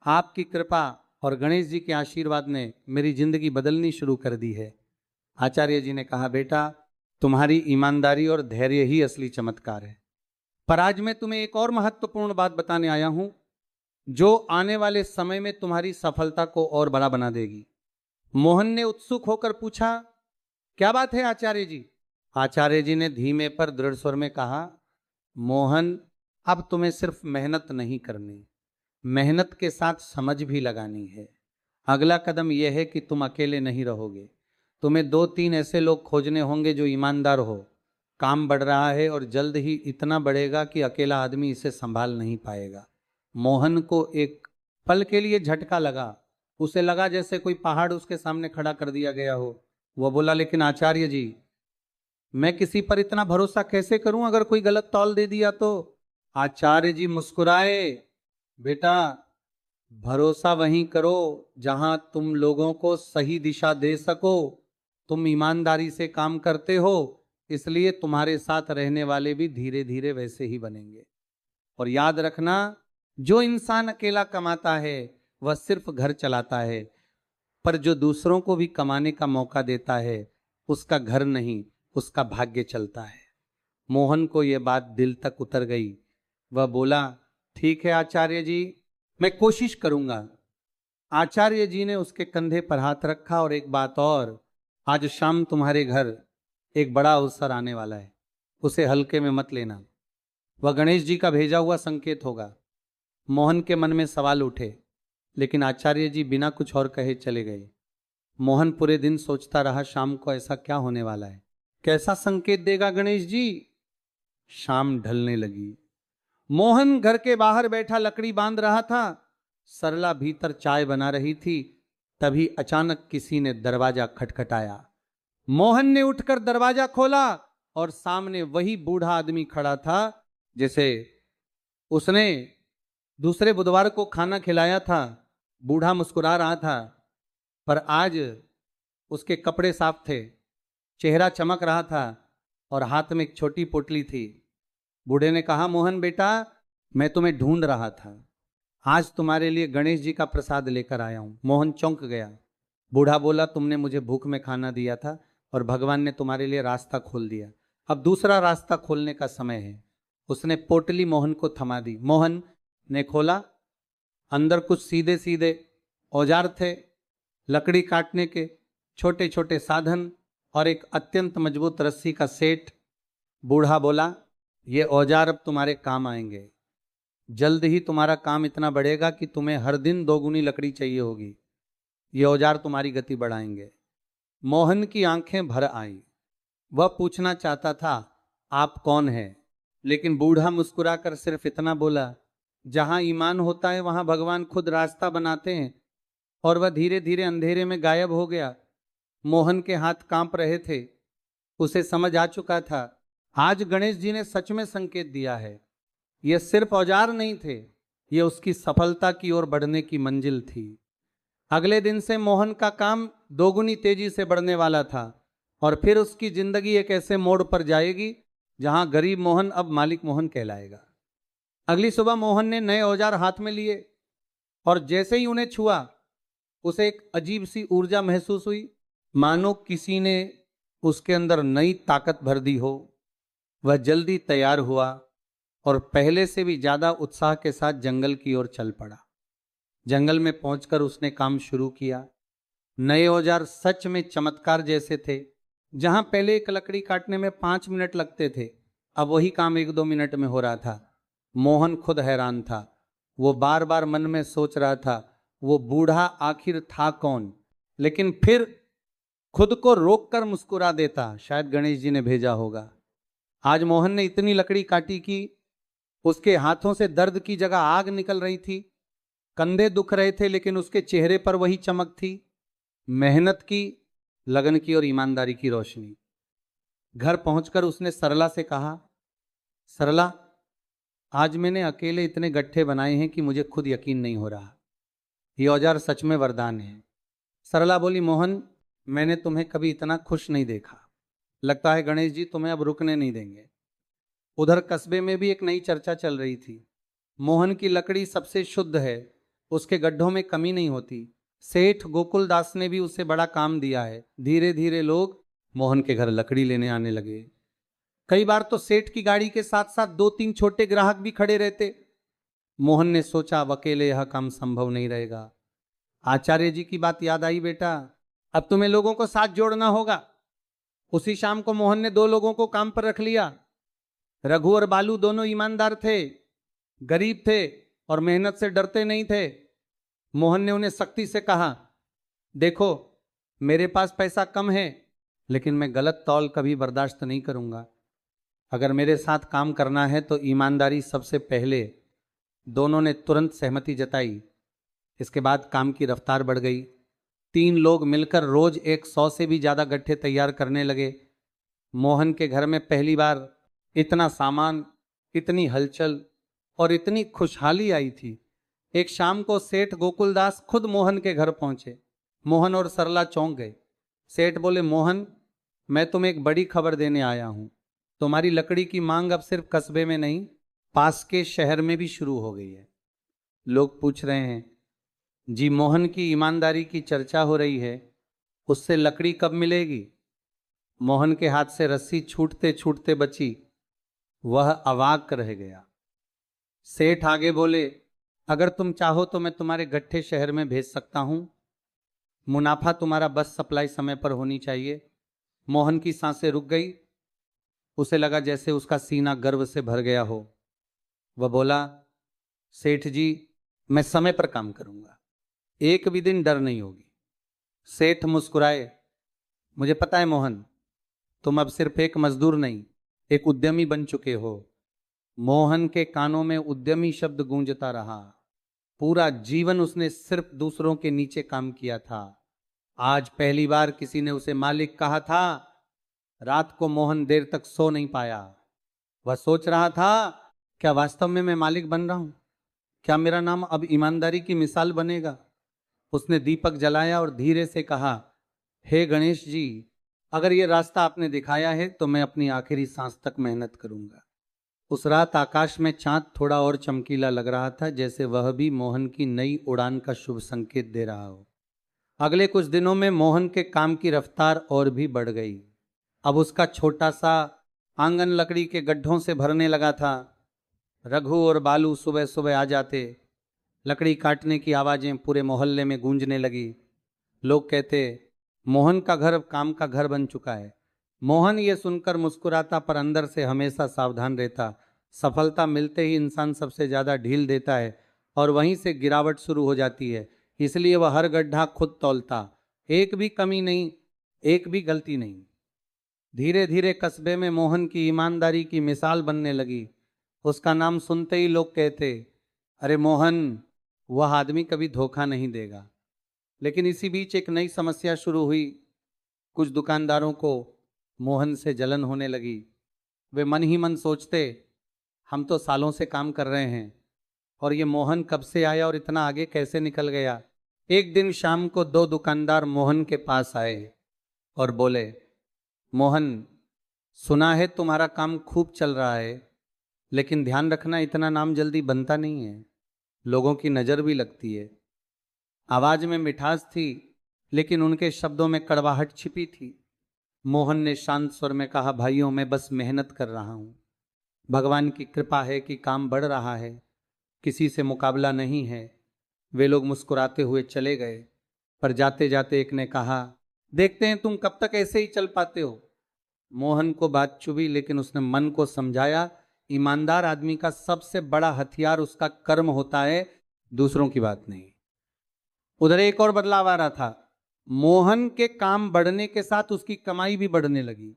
आपकी कृपा और गणेश जी के आशीर्वाद ने मेरी जिंदगी बदलनी शुरू कर दी है। आचार्य जी ने कहा, बेटा, तुम्हारी ईमानदारी और धैर्य ही असली चमत्कार है। पर आज मैं तुम्हें एक और महत्वपूर्ण बात बताने आया हूं, जो आने वाले समय में तुम्हारी सफलता को और बड़ा बना देगी। मोहन ने उत्सुक होकर पूछा, क्या बात है आचार्य जी? आचार्य जी ने धीमे पर दृढ़ स्वर में कहा, मोहन, अब तुम्हें सिर्फ मेहनत नहीं करनी, मेहनत के साथ समझ भी लगानी है। अगला कदम यह है कि तुम अकेले नहीं रहोगे। तुम्हें 2-3 ऐसे लोग खोजने होंगे जो ईमानदार हो। काम बढ़ रहा है और जल्द ही इतना बढ़ेगा कि अकेला आदमी इसे संभाल नहीं पाएगा। मोहन को एक पल के लिए झटका लगा। उसे लगा जैसे कोई पहाड़ उसके सामने खड़ा कर दिया गया हो। वह बोला, लेकिन आचार्य जी, मैं किसी पर इतना भरोसा कैसे करूं अगर कोई गलत तौल दे दिया तो? आचार्य जी मुस्कुराए, बेटा, भरोसा वहीं करो जहां तुम लोगों को सही दिशा दे सको। तुम ईमानदारी से काम करते हो, इसलिए तुम्हारे साथ रहने वाले भी धीरे धीरे वैसे ही बनेंगे। और याद रखना, जो इंसान अकेला कमाता है वह सिर्फ घर चलाता है, पर जो दूसरों को भी कमाने का मौका देता है उसका घर नहीं, उसका भाग्य चलता है। मोहन को यह बात दिल तक उतर गई। वह बोला, ठीक है आचार्य जी, मैं कोशिश करूंगा। आचार्य जी ने उसके कंधे पर हाथ रखा, और एक बात और, आज शाम तुम्हारे घर एक बड़ा अवसर आने वाला है, उसे हल्के में मत लेना। वह गणेश जी का भेजा हुआ संकेत होगा। मोहन के मन में सवाल उठे, लेकिन आचार्य जी बिना कुछ और कहे चले गए। मोहन पूरे दिन सोचता रहा, शाम को ऐसा क्या होने वाला है, कैसा संकेत देगा गणेश जी। शाम ढलने लगी। मोहन घर के बाहर बैठा लकड़ी बांध रहा था। सरला भीतर चाय बना रही थी। तभी अचानक किसी ने दरवाजा खटखटाया। मोहन ने उठकर दरवाजा खोला और सामने वही बूढ़ा आदमी खड़ा था जिसे उसने दूसरे बुधवार को खाना खिलाया था। बूढ़ा मुस्कुरा रहा था, पर आज उसके कपड़े साफ थे, चेहरा चमक रहा था और हाथ में एक छोटी पोटली थी। बूढ़े ने कहा, मोहन बेटा, मैं तुम्हें ढूंढ रहा था। आज तुम्हारे लिए गणेश जी का प्रसाद लेकर आया हूं। मोहन चौंक गया। बूढ़ा बोला, तुमने मुझे भूख में खाना दिया था और भगवान ने तुम्हारे लिए रास्ता खोल दिया। अब दूसरा रास्ता खोलने का समय है। उसने पोटली मोहन को थमा दी। मोहन ने खोला। अंदर कुछ सीधे सीधे औजार थे, लकड़ी काटने के छोटे छोटे साधन और एक अत्यंत मजबूत रस्सी का सेट। बूढ़ा बोला, ये औजार अब तुम्हारे काम आएंगे। जल्द ही तुम्हारा काम इतना बढ़ेगा कि तुम्हें हर दिन 2 गुनी लकड़ी चाहिए होगी। ये औजार तुम्हारी गति बढ़ाएंगे। मोहन की आंखें भर आईं। वह पूछना चाहता था, आप कौन हैं? लेकिन बूढ़ा मुस्कुराकर सिर्फ इतना बोला, जहां ईमान होता है वहां भगवान खुद रास्ता बनाते हैं। और वह धीरे धीरे अंधेरे में गायब हो गया। मोहन के हाथ कांप रहे थे। उसे समझ आ चुका था, आज गणेश जी ने सच में संकेत दिया है। यह सिर्फ औजार नहीं थे, यह उसकी सफलता की ओर बढ़ने की मंजिल थी। अगले दिन से मोहन का काम दोगुनी तेजी से बढ़ने वाला था और फिर उसकी जिंदगी एक ऐसे मोड़ पर जाएगी जहां गरीब मोहन अब मालिक मोहन कहलाएगा। अगली सुबह मोहन ने नए औजार हाथ में लिए और जैसे ही उन्हें छुआ उसे एक अजीब सी ऊर्जा महसूस हुई, मानो किसी ने उसके अंदर नई ताकत भर दी हो। वह जल्दी तैयार हुआ और पहले से भी ज्यादा उत्साह के साथ जंगल की ओर चल पड़ा। जंगल में पहुंचकर उसने काम शुरू किया। नए औजार सच में चमत्कार जैसे थे। जहां पहले एक लकड़ी काटने में 5 मिनट लगते थे, अब वही काम 1-2 मिनट में हो रहा था। मोहन खुद हैरान था। वो बार बार मन में सोच रहा था, वो बूढ़ा आखिर था कौन? लेकिन फिर खुद को रोककर मुस्कुरा देता, शायद गणेश जी ने भेजा होगा। आज मोहन ने इतनी लकड़ी काटी कि उसके हाथों से दर्द की जगह आग निकल रही थी। कंधे दुख रहे थे लेकिन उसके चेहरे पर वही चमक थी, मेहनत की, लगन की और ईमानदारी की रोशनी। घर पहुंचकर उसने सरला से कहा, सरला, आज मैंने अकेले इतने गट्ठे बनाए हैं कि मुझे खुद यकीन नहीं हो रहा। ये औजार सच में वरदान है। सरला बोली, मोहन, मैंने तुम्हें कभी इतना खुश नहीं देखा। लगता है गणेश जी तुम्हें अब रुकने नहीं देंगे। उधर कस्बे में भी एक नई चर्चा चल रही थी। मोहन की लकड़ी सबसे शुद्ध है, उसके गड्ढों में कमी नहीं होती। सेठ गोकुल दास ने भी उसे बड़ा काम दिया है। धीरे धीरे लोग मोहन के घर लकड़ी लेने आने लगे। कई बार तो सेठ की गाड़ी के साथ साथ 2-3 छोटे ग्राहक भी खड़े रहते। मोहन ने सोचा, अब अकेले यह काम संभव नहीं रहेगा। आचार्य जी की बात याद आई, बेटा, अब तुम्हें लोगों को साथ जोड़ना होगा। उसी शाम को मोहन ने 2 लोगों को काम पर रख लिया। रघु और बालू दोनों ईमानदार थे, गरीब थे और मेहनत से डरते नहीं थे। मोहन ने उन्हें सख्ती से कहा, देखो, मेरे पास पैसा कम है लेकिन मैं गलत तौल कभी बर्दाश्त नहीं करूंगा। अगर मेरे साथ काम करना है तो ईमानदारी सबसे पहले। दोनों ने तुरंत सहमति जताई। इसके बाद काम की रफ्तार बढ़ गई। 3 लोग मिलकर रोज 100 से भी ज्यादा गट्ठे तैयार करने लगे। मोहन के घर में पहली बार इतना सामान, इतनी हलचल और इतनी खुशहाली आई थी। एक शाम को सेठ गोकुलदास खुद मोहन के घर पहुंचे। मोहन और सरला चौंक गए। सेठ बोले, मोहन, मैं तुम्हें एक बड़ी खबर देने आया हूं। तुम्हारी लकड़ी की मांग अब सिर्फ कस्बे में नहीं, पास के शहर में भी शुरू हो गई है। लोग पूछ रहे हैं, जी, मोहन की ईमानदारी की चर्चा हो रही है, उससे लकड़ी कब मिलेगी? मोहन के हाथ से रस्सी छूटते छूटते बची। वह अवाक रह गया। सेठ आगे बोले, अगर तुम चाहो तो मैं तुम्हारे गट्ठे शहर में भेज सकता हूं। मुनाफा तुम्हारा बस सप्लाई समय पर होनी चाहिए। मोहन की सांसें रुक गई। उसे लगा जैसे उसका सीना गर्व से भर गया हो। वह बोला, सेठ जी, मैं समय पर काम करूंगा, एक भी दिन डर नहीं होगी। सेठ मुस्कुराए, मुझे पता है मोहन, तुम अब सिर्फ एक मजदूर नहीं, एक उद्यमी बन चुके हो। मोहन के कानों में उद्यमी शब्द गूंजता रहा। पूरा जीवन उसने सिर्फ दूसरों के नीचे काम किया था। आज पहली बार किसी ने उसे मालिक कहा था। रात को मोहन देर तक सो नहीं पाया। वह सोच रहा था, क्या वास्तव में मैं मालिक बन रहा हूं? क्या मेरा नाम अब ईमानदारी की मिसाल बनेगा? उसने दीपक जलाया और धीरे से कहा, हे गणेश जी, अगर ये रास्ता आपने दिखाया है तो मैं अपनी आखिरी सांस तक मेहनत करूंगा। उस रात आकाश में चांद थोड़ा और चमकीला लग रहा था, जैसे वह भी मोहन की नई उड़ान का शुभ संकेत दे रहा हो। अगले कुछ दिनों में मोहन के काम की रफ्तार और भी बढ़ गई। अब उसका छोटा सा आंगन लकड़ी के गड्ढों से भरने लगा था। रघु और बालू सुबह सुबह आ जाते। लकड़ी काटने की आवाजें पूरे मोहल्ले में गूंजने लगी। लोग कहते, मोहन का घर अब काम का घर बन चुका है। मोहन ये सुनकर मुस्कुराता पर अंदर से हमेशा सावधान रहता। सफलता मिलते ही इंसान सबसे ज्यादा ढील देता है और वहीं से गिरावट शुरू हो जाती है। इसलिए वह हर गड्ढा खुद तौलता, एक भी कमी नहीं, एक भी गलती नहीं। धीरे धीरे कस्बे में मोहन की ईमानदारी की मिसाल बनने लगी। उसका नाम सुनते ही लोग कहते, अरे मोहन, वह आदमी कभी धोखा नहीं देगा। लेकिन इसी बीच एक नई समस्या शुरू हुई। कुछ दुकानदारों को मोहन से जलन होने लगी। वे मन ही मन सोचते, हम तो सालों से काम कर रहे हैं और ये मोहन कब से आया और इतना आगे कैसे निकल गया। एक दिन शाम को दो दुकानदार मोहन के पास आए और बोले, मोहन, सुना है तुम्हारा काम खूब चल रहा है, लेकिन ध्यान रखना इतना नाम जल्दी बनता नहीं है, लोगों की नज़र भी लगती है। आवाज में मिठास थी, लेकिन उनके शब्दों में कड़वाहट छिपी थी। मोहन ने शांत स्वर में कहा, भाइयों, मैं बस मेहनत कर रहा हूं। भगवान की कृपा है कि काम बढ़ रहा है, किसी से मुकाबला नहीं है। वे लोग मुस्कुराते हुए चले गए, पर जाते जाते एक ने कहा, देखते हैं तुम कब तक ऐसे ही चल पाते हो। मोहन को बात चुभी, लेकिन उसने मन को समझाया, ईमानदार आदमी का सबसे बड़ा हथियार उसका कर्म होता है, दूसरों की बात नहीं। उधर एक और बदलाव आ रहा था। मोहन के काम बढ़ने के साथ उसकी कमाई भी बढ़ने लगी।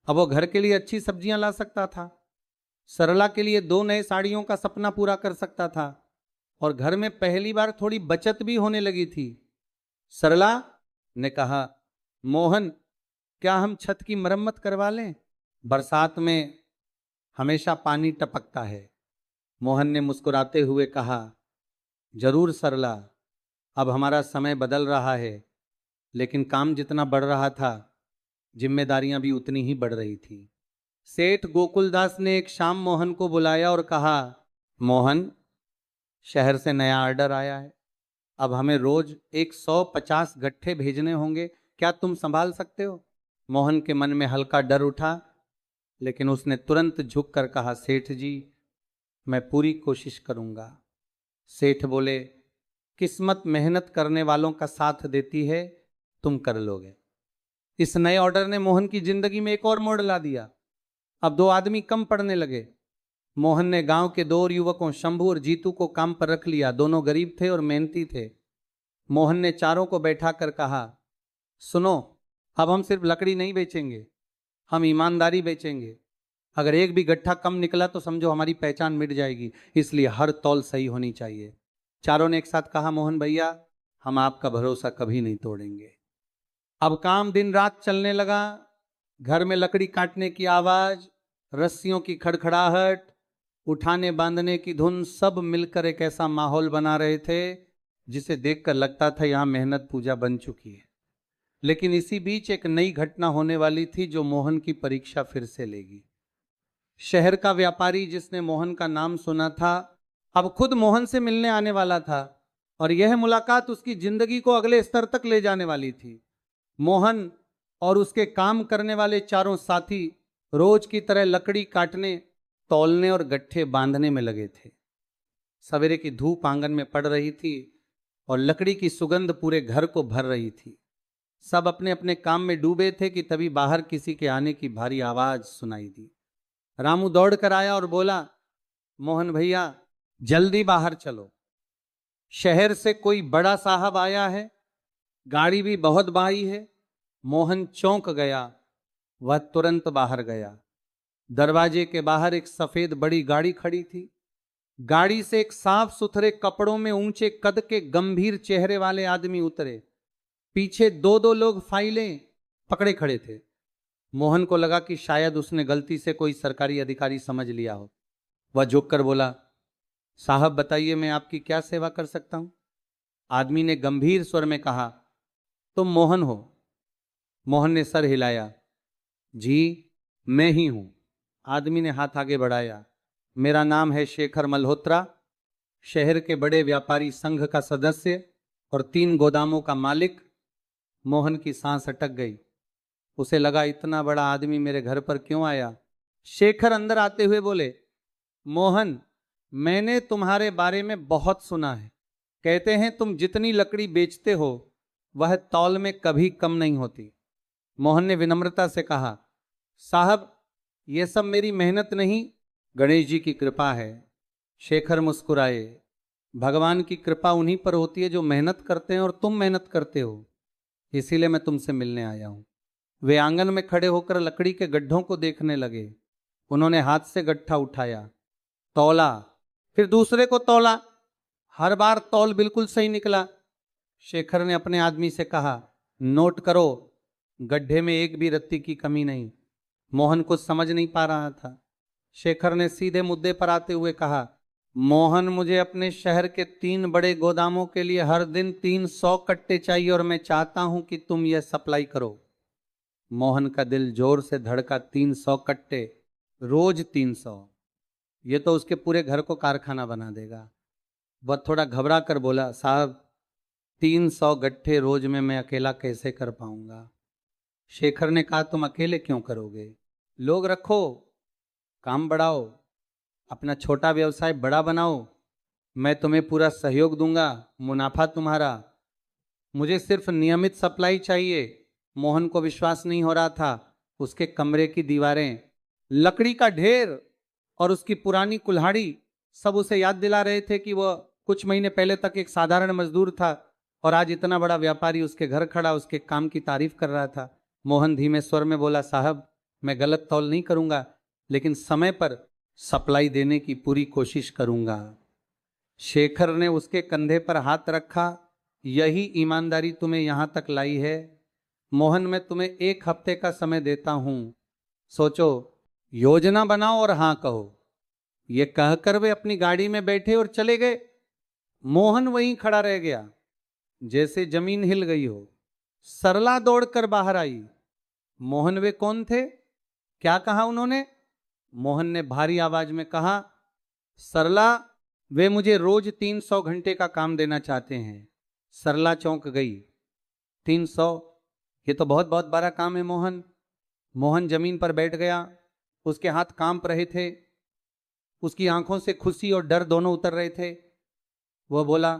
अब वो घर के लिए अच्छी सब्जियां ला सकता था, सरला के लिए 2 नए साड़ियों का सपना पूरा कर सकता था, और घर में पहली बार थोड़ी बचत भी होने लगी थी। सरला ने कहा, मोहन, क्या हम छत की मरम्मत करवा लें? बरसात में हमेशा पानी टपकता है। मोहन ने मुस्कुराते हुए कहा, जरूर सरला, अब हमारा समय बदल रहा है, लेकिन काम जितना बढ़ रहा था, जिम्मेदारियां भी उतनी ही बढ़ रही थी। सेठ गोकुलदास ने एक शाम मोहन को बुलाया और कहा, मोहन, शहर से नया ऑर्डर आया है, अब हमें रोज 150 गट्ठे भेजने होंगे, क्या तुम संभाल सकते हो? मोहन के मन में हल्का डर उठा, लेकिन उसने तुरंत झुककर कहा, सेठ जी, मैं पूरी कोशिश करूंगा। सेठ बोले, किस्मत मेहनत करने वालों का साथ देती है, तुम कर लोगे। इस नए ऑर्डर ने मोहन की जिंदगी में एक और मोड़ ला दिया। अब 2 आदमी कम पड़ने लगे। मोहन ने गांव के 2 और युवकों, शंभू और जीतू, को काम पर रख लिया। दोनों गरीब थे और मेहनती थे। मोहन ने चारों को बैठाकर कहा, सुनो, अब हम सिर्फ लकड़ी नहीं बेचेंगे, हम ईमानदारी बेचेंगे। अगर एक भी गट्ठा कम निकला तो समझो हमारी पहचान मिट जाएगी, इसलिए हर तौल सही होनी चाहिए। चारों ने एक साथ कहा, मोहन भैया, हम आपका भरोसा कभी नहीं तोड़ेंगे। अब काम दिन रात चलने लगा। घर में लकड़ी काटने की आवाज, रस्सियों की खड़खड़ाहट, उठाने बांधने की धुन, सब मिलकर एक ऐसा माहौल बना रहे थे जिसे देखकर लगता था यहां मेहनत पूजा बन चुकी है। लेकिन इसी बीच एक नई घटना होने वाली थी जो मोहन की परीक्षा फिर से लेगी। शहर का व्यापारी जिसने मोहन का नाम सुना था, अब खुद मोहन से मिलने आने वाला था, और यह मुलाकात उसकी जिंदगी को अगले स्तर तक ले जाने वाली थी। मोहन और उसके काम करने वाले चारों साथी रोज की तरह लकड़ी काटने, तौलने और गट्ठे बांधने में लगे थे। सवेरे की धूप आंगन में पड़ रही थी और लकड़ी की सुगंध पूरे घर को भर रही थी। सब अपने अपने काम में डूबे थे कि तभी बाहर किसी के आने की भारी आवाज सुनाई दी। रामू दौड़ कर आया और बोला, मोहन भैया, जल्दी बाहर चलो, शहर से कोई बड़ा साहब आया है, गाड़ी भी बहुत भारी है। मोहन चौंक गया। वह तुरंत बाहर गया। दरवाजे के बाहर एक सफेद बड़ी गाड़ी खड़ी थी। गाड़ी से एक साफ सुथरे कपड़ों में ऊंचे कद के गंभीर चेहरे वाले आदमी उतरे। पीछे 2-2 लोग फाइलें पकड़े खड़े थे। मोहन को लगा कि शायद उसने गलती से कोई सरकारी अधिकारी समझ लिया हो। वह झुककर बोला, साहब बताइए, मैं आपकी क्या सेवा कर सकता हूं? आदमी ने गंभीर स्वर में कहा, तुम मोहन हो? मोहन ने सर हिलाया। जी, मैं ही हूं। आदमी ने हाथ आगे बढ़ाया। मेरा नाम है शेखर मल्होत्रा, शहर के बड़े व्यापारी संघ का सदस्य और 3 गोदामों का मालिक। मोहन की सांस अटक गई। उसे लगा, इतना बड़ा आदमी मेरे घर पर क्यों आया? शेखर अंदर आते हुए बोले, मोहन, मैंने तुम्हारे बारे में बहुत सुना है। कहते हैं तुम जितनी लकड़ी बेचते हो वह तौल में कभी कम नहीं होती। मोहन ने विनम्रता से कहा, साहब, यह सब मेरी मेहनत नहीं, गणेश जी की कृपा है। शेखर मुस्कुराए। भगवान की कृपा उन्हीं पर होती है जो मेहनत करते हैं, और तुम मेहनत करते हो, इसीलिए मैं तुमसे मिलने आया हूं। वे आंगन में खड़े होकर लकड़ी के गड्ढों को देखने लगे। उन्होंने हाथ से गट्ठा उठाया, तौला, फिर दूसरे को तौला। हर बार तौल बिल्कुल सही निकला। शेखर ने अपने आदमी से कहा, नोट करो, गड्ढे में एक भी रत्ती की कमी नहीं। मोहन कुछ समझ नहीं पा रहा था। शेखर ने सीधे मुद्दे पर आते हुए कहा, मोहन, मुझे अपने शहर के 3 बड़े गोदामों के लिए हर दिन 300 कट्टे चाहिए और मैं चाहता हूं कि तुम यह सप्लाई करो। मोहन का दिल जोर से धड़का। 300 कट्टे, रोज 300, ये तो उसके पूरे घर को कारखाना बना देगा। वह थोड़ा घबरा कर बोला, साहब 300 गट्ठे रोज में मैं अकेला कैसे कर पाऊंगा। शेखर ने कहा, तुम अकेले क्यों करोगे, लोग रखो, काम बढ़ाओ, अपना छोटा व्यवसाय बड़ा बनाओ, मैं तुम्हें पूरा सहयोग दूंगा, मुनाफा तुम्हारा, मुझे सिर्फ नियमित सप्लाई चाहिए। मोहन को विश्वास नहीं हो रहा था। उसके कमरे की दीवारें, लकड़ी का ढेर और उसकी पुरानी कुल्हाड़ी सब उसे याद दिला रहे थे कि वह कुछ महीने पहले तक एक साधारण मजदूर था और आज इतना बड़ा व्यापारी उसके घर खड़ा उसके काम की तारीफ कर रहा था। मोहन धीमे स्वर में बोला, साहब मैं गलत तौल नहीं करूंगा, लेकिन समय पर सप्लाई देने की पूरी कोशिश करूंगा। शेखर ने उसके कंधे पर हाथ रखा। यही ईमानदारी तुम्हें यहां तक लाई है। मोहन, मैं तुम्हें 1 हफ्ते का समय देता हूं, सोचो, योजना बनाओ और हां कहो। ये कहकर वे अपनी गाड़ी में बैठे और चले गए। मोहन वहीं खड़ा रह गया, जैसे जमीन हिल गई हो। सरला दौड़कर बाहर आई। मोहन, वे कौन थे, क्या कहा उन्होंने? मोहन ने भारी आवाज में कहा, सरला, वे मुझे रोज 300 घंटे का काम देना चाहते हैं। सरला चौंक गई। 300, ये तो बहुत बहुत बड़ा काम है मोहन। मोहन जमीन पर बैठ गया। उसके हाथ कांप रहे थे। उसकी आंखों से खुशी और डर दोनों उतर रहे थे। वह बोला,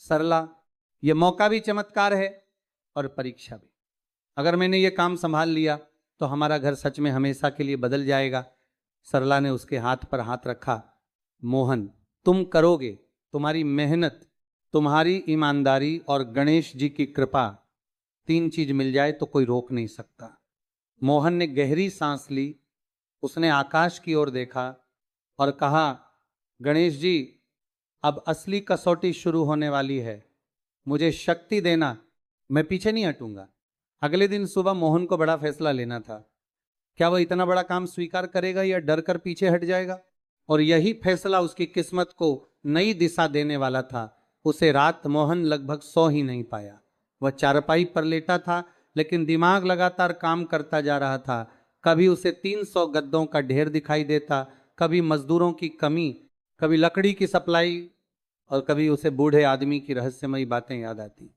सरला, ये मौका भी चमत्कार है और परीक्षा भी। अगर मैंने ये काम संभाल लिया तो हमारा घर सच में हमेशा के लिए बदल जाएगा। सरला ने उसके हाथ पर हाथ रखा। मोहन, तुम करोगे, तुम्हारी मेहनत, तुम्हारी ईमानदारी और गणेश जी की कृपा, 3 चीज मिल जाए तो कोई रोक नहीं सकता। मोहन ने गहरी सांस ली। उसने आकाश की ओर देखा और कहा, गणेश जी, अब असली कसौटी शुरू होने वाली है, मुझे शक्ति देना, मैं पीछे नहीं हटूंगा। अगले दिन सुबह मोहन को बड़ा फैसला लेना था। क्या वह इतना बड़ा काम स्वीकार करेगा या डर कर पीछे हट जाएगा? और यही फैसला उसकी किस्मत को नई दिशा देने वाला था। उसे रात मोहन लगभग सो ही नहीं पाया। वह चारपाई पर लेटा था, लेकिन दिमाग लगातार काम करता जा रहा था। कभी उसे 300 गद्दों का ढेर दिखाई देता, कभी मजदूरों की कमी, कभी लकड़ी की सप्लाई और कभी उसे बूढ़े आदमी की रहस्यमयी बातें याद आती।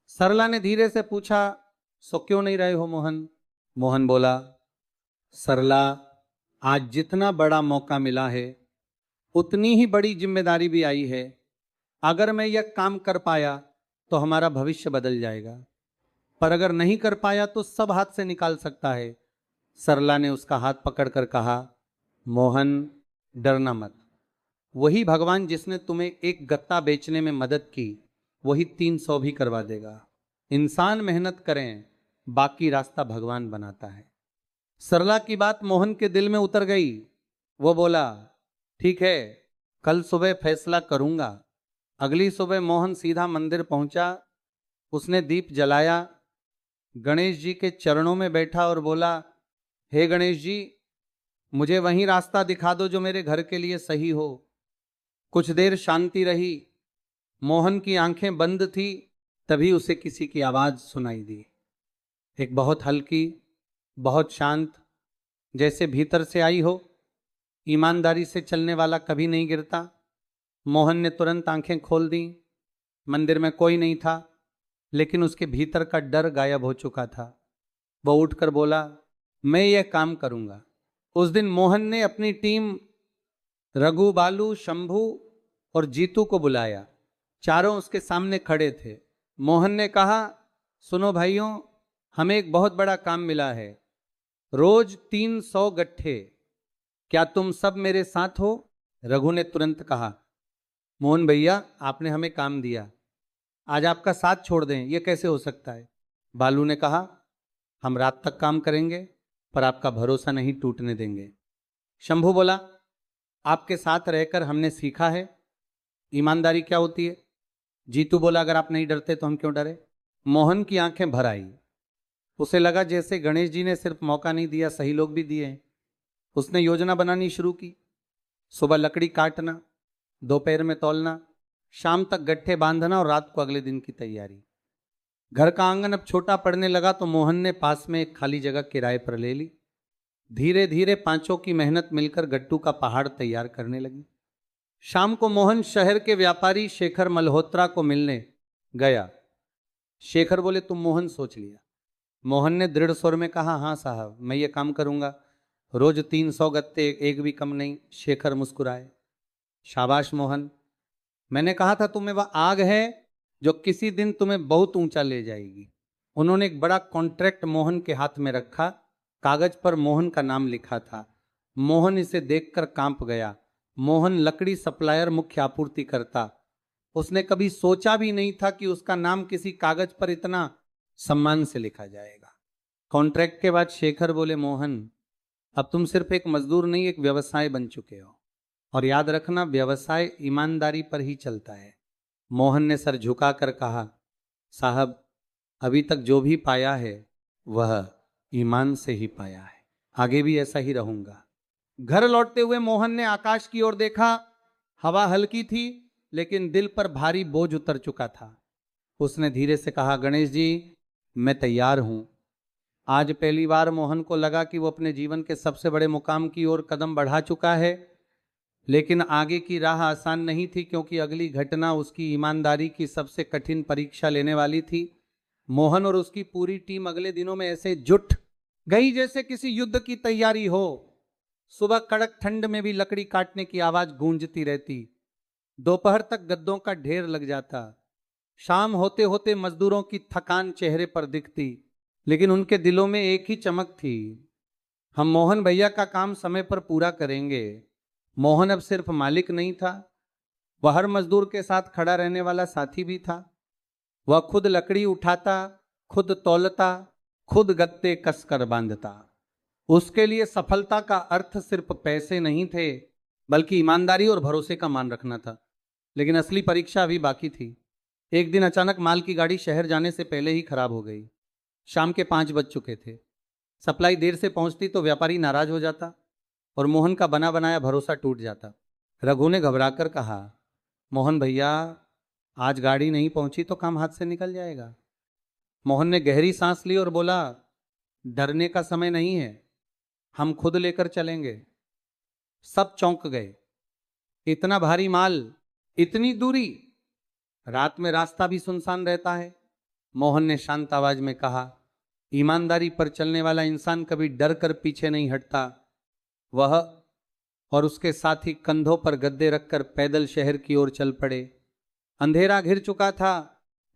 सरला ने धीरे से पूछा, सो क्यों नहीं रहे हो मोहन? मोहन बोला, सरला, आज जितना बड़ा मौका मिला है उतनी ही बड़ी जिम्मेदारी भी आई है। अगर मैं यह काम कर पाया तो हमारा भविष्य बदल जाएगा, पर अगर नहीं कर पाया तो सब हाथ से निकाल सकता है। सरला ने उसका हाथ पकड़कर कहा, मोहन, डरना मत। वही भगवान जिसने तुम्हें एक गत्ता बेचने में मदद की, वही 300 भी करवा देगा। इंसान मेहनत करें, बाकी रास्ता भगवान बनाता है। सरला की बात मोहन के दिल में उतर गई। वो बोला, ठीक है, कल सुबह फैसला करूंगा। अगली सुबह मोहन सीधा मंदिर पहुंचा। उसने दीप जलाया, गणेश जी के चरणों में बैठा और बोला, हे गणेश जी, मुझे वही रास्ता दिखा दो जो मेरे घर के लिए सही हो। कुछ देर शांति रही। मोहन की आंखें बंद थी, तभी उसे किसी की आवाज सुनाई दी। एक बहुत हल्की, बहुत शांत, जैसे भीतर से आई हो। ईमानदारी से चलने वाला कभी नहीं गिरता। मोहन ने तुरंत आंखें खोल दी। मंदिर में कोई नहीं था, लेकिन उसके भीतर का डर गायब हो चुका था। वो उठकर बोला, मैं यह काम करूंगा। उस दिन मोहन ने अपनी टीम रघु, बालू, शंभू और जीतू को बुलाया। चारों उसके सामने खड़े थे। मोहन ने कहा, सुनो भाइयों, हमें एक बहुत बड़ा काम मिला है, रोज 300 गट्ठे। क्या तुम सब मेरे साथ हो? रघु ने तुरंत कहा, मोहन भैया, आपने हमें काम दिया, आज आपका साथ छोड़ दें यह कैसे हो सकता है? बालू ने कहा, हम रात तक काम करेंगे, पर आपका भरोसा नहीं टूटने देंगे। शंभू बोला, आपके साथ रहकर हमने सीखा है ईमानदारी क्या होती है। जीतू बोला, अगर आप नहीं डरते तो हम क्यों डरे। मोहन की आंखें भर आई। उसे लगा जैसे गणेश जी ने सिर्फ मौका नहीं दिया, सही लोग भी दिए। उसने योजना बनानी शुरू की। सुबह लकड़ी काटना, दोपहर में तौलना, शाम तक गट्ठे बांधना और रात को अगले दिन की तैयारी। घर का आंगन अब छोटा पड़ने लगा तो मोहन ने पास में एक खाली जगह किराए पर ले ली। धीरे धीरे पांचों की मेहनत मिलकर गट्टू का पहाड़ तैयार करने लगी। शाम को मोहन शहर के व्यापारी शेखर मल्होत्रा को मिलने गया। शेखर बोले, तुम मोहन सोच लिया? मोहन ने दृढ़ स्वर में कहा, हाँ साहब, मैं ये काम करूंगा, रोज 300 गत्ते, एक भी कम नहीं। शेखर मुस्कुराए। शाबाश मोहन, मैंने कहा था तुम्हें वह आग है जो किसी दिन तुम्हें बहुत ऊंचा ले जाएगी। उन्होंने एक बड़ा कॉन्ट्रैक्ट मोहन के हाथ में रखा। कागज पर मोहन का नाम लिखा था। मोहन इसे देखकर कांप गया। मोहन लकड़ी सप्लायर, मुख्य आपूर्ति करता। उसने कभी सोचा भी नहीं था कि उसका नाम किसी कागज पर इतना सम्मान से लिखा जाएगा। कॉन्ट्रैक्ट के बाद शेखर बोले, मोहन, अब तुम सिर्फ एक मजदूर नहीं, एक व्यवसाय बन चुके हो, और याद रखना, व्यवसाय ईमानदारी पर ही चलता है। मोहन ने सर झुकाकर कहा, साहब, अभी तक जो भी पाया है वह ईमान से ही पाया है, आगे भी ऐसा ही रहूंगा। घर लौटते हुए मोहन ने आकाश की ओर देखा। हवा हल्की थी लेकिन दिल पर भारी बोझ उतर चुका था। उसने धीरे से कहा, गणेश जी, मैं तैयार हूं। आज पहली बार मोहन को लगा कि वो अपने जीवन के सबसे बड़े मुकाम की ओर कदम बढ़ा चुका है। लेकिन आगे की राह आसान नहीं थी, क्योंकि अगली घटना उसकी ईमानदारी की सबसे कठिन परीक्षा लेने वाली थी। मोहन और उसकी पूरी टीम अगले दिनों में ऐसे जुट गई जैसे किसी युद्ध की तैयारी हो। सुबह कड़क ठंड में भी लकड़ी काटने की आवाज गूंजती रहती। दोपहर तक गद्दों का ढेर लग जाता। शाम होते होते मजदूरों की थकान चेहरे पर दिखती, लेकिन उनके दिलों में एक ही चमक थी, हम मोहन भैया का काम समय पर पूरा करेंगे। मोहन अब सिर्फ मालिक नहीं था, वह हर मजदूर के साथ खड़ा रहने वाला साथी भी था। वह खुद लकड़ी उठाता, खुद तौलता, खुद गत्ते कसकर बांधता। उसके लिए सफलता का अर्थ सिर्फ पैसे नहीं थे, बल्कि ईमानदारी और भरोसे का मान रखना था। लेकिन असली परीक्षा अभी बाकी थी। एक दिन अचानक माल की गाड़ी शहर जाने से पहले ही खराब हो गई। शाम के 5 बज चुके थे। सप्लाई देर से पहुंचती तो व्यापारी नाराज हो जाता और मोहन का बना बनाया भरोसा टूट जाता। रघु ने घबराकर कहा, मोहन भैया, आज गाड़ी नहीं पहुंची तो काम हाथ से निकल जाएगा। मोहन ने गहरी सांस ली और बोला, डरने का समय नहीं है, हम खुद लेकर चलेंगे। सब चौंक गए। इतना भारी माल, इतनी दूरी, रात में रास्ता भी सुनसान रहता है। मोहन ने शांत आवाज में कहा, ईमानदारी पर चलने वाला इंसान कभी डर कर पीछे नहीं हटता। वह और उसके साथी कंधों पर गद्दे रखकर पैदल शहर की ओर चल पड़े। अंधेरा घिर चुका था,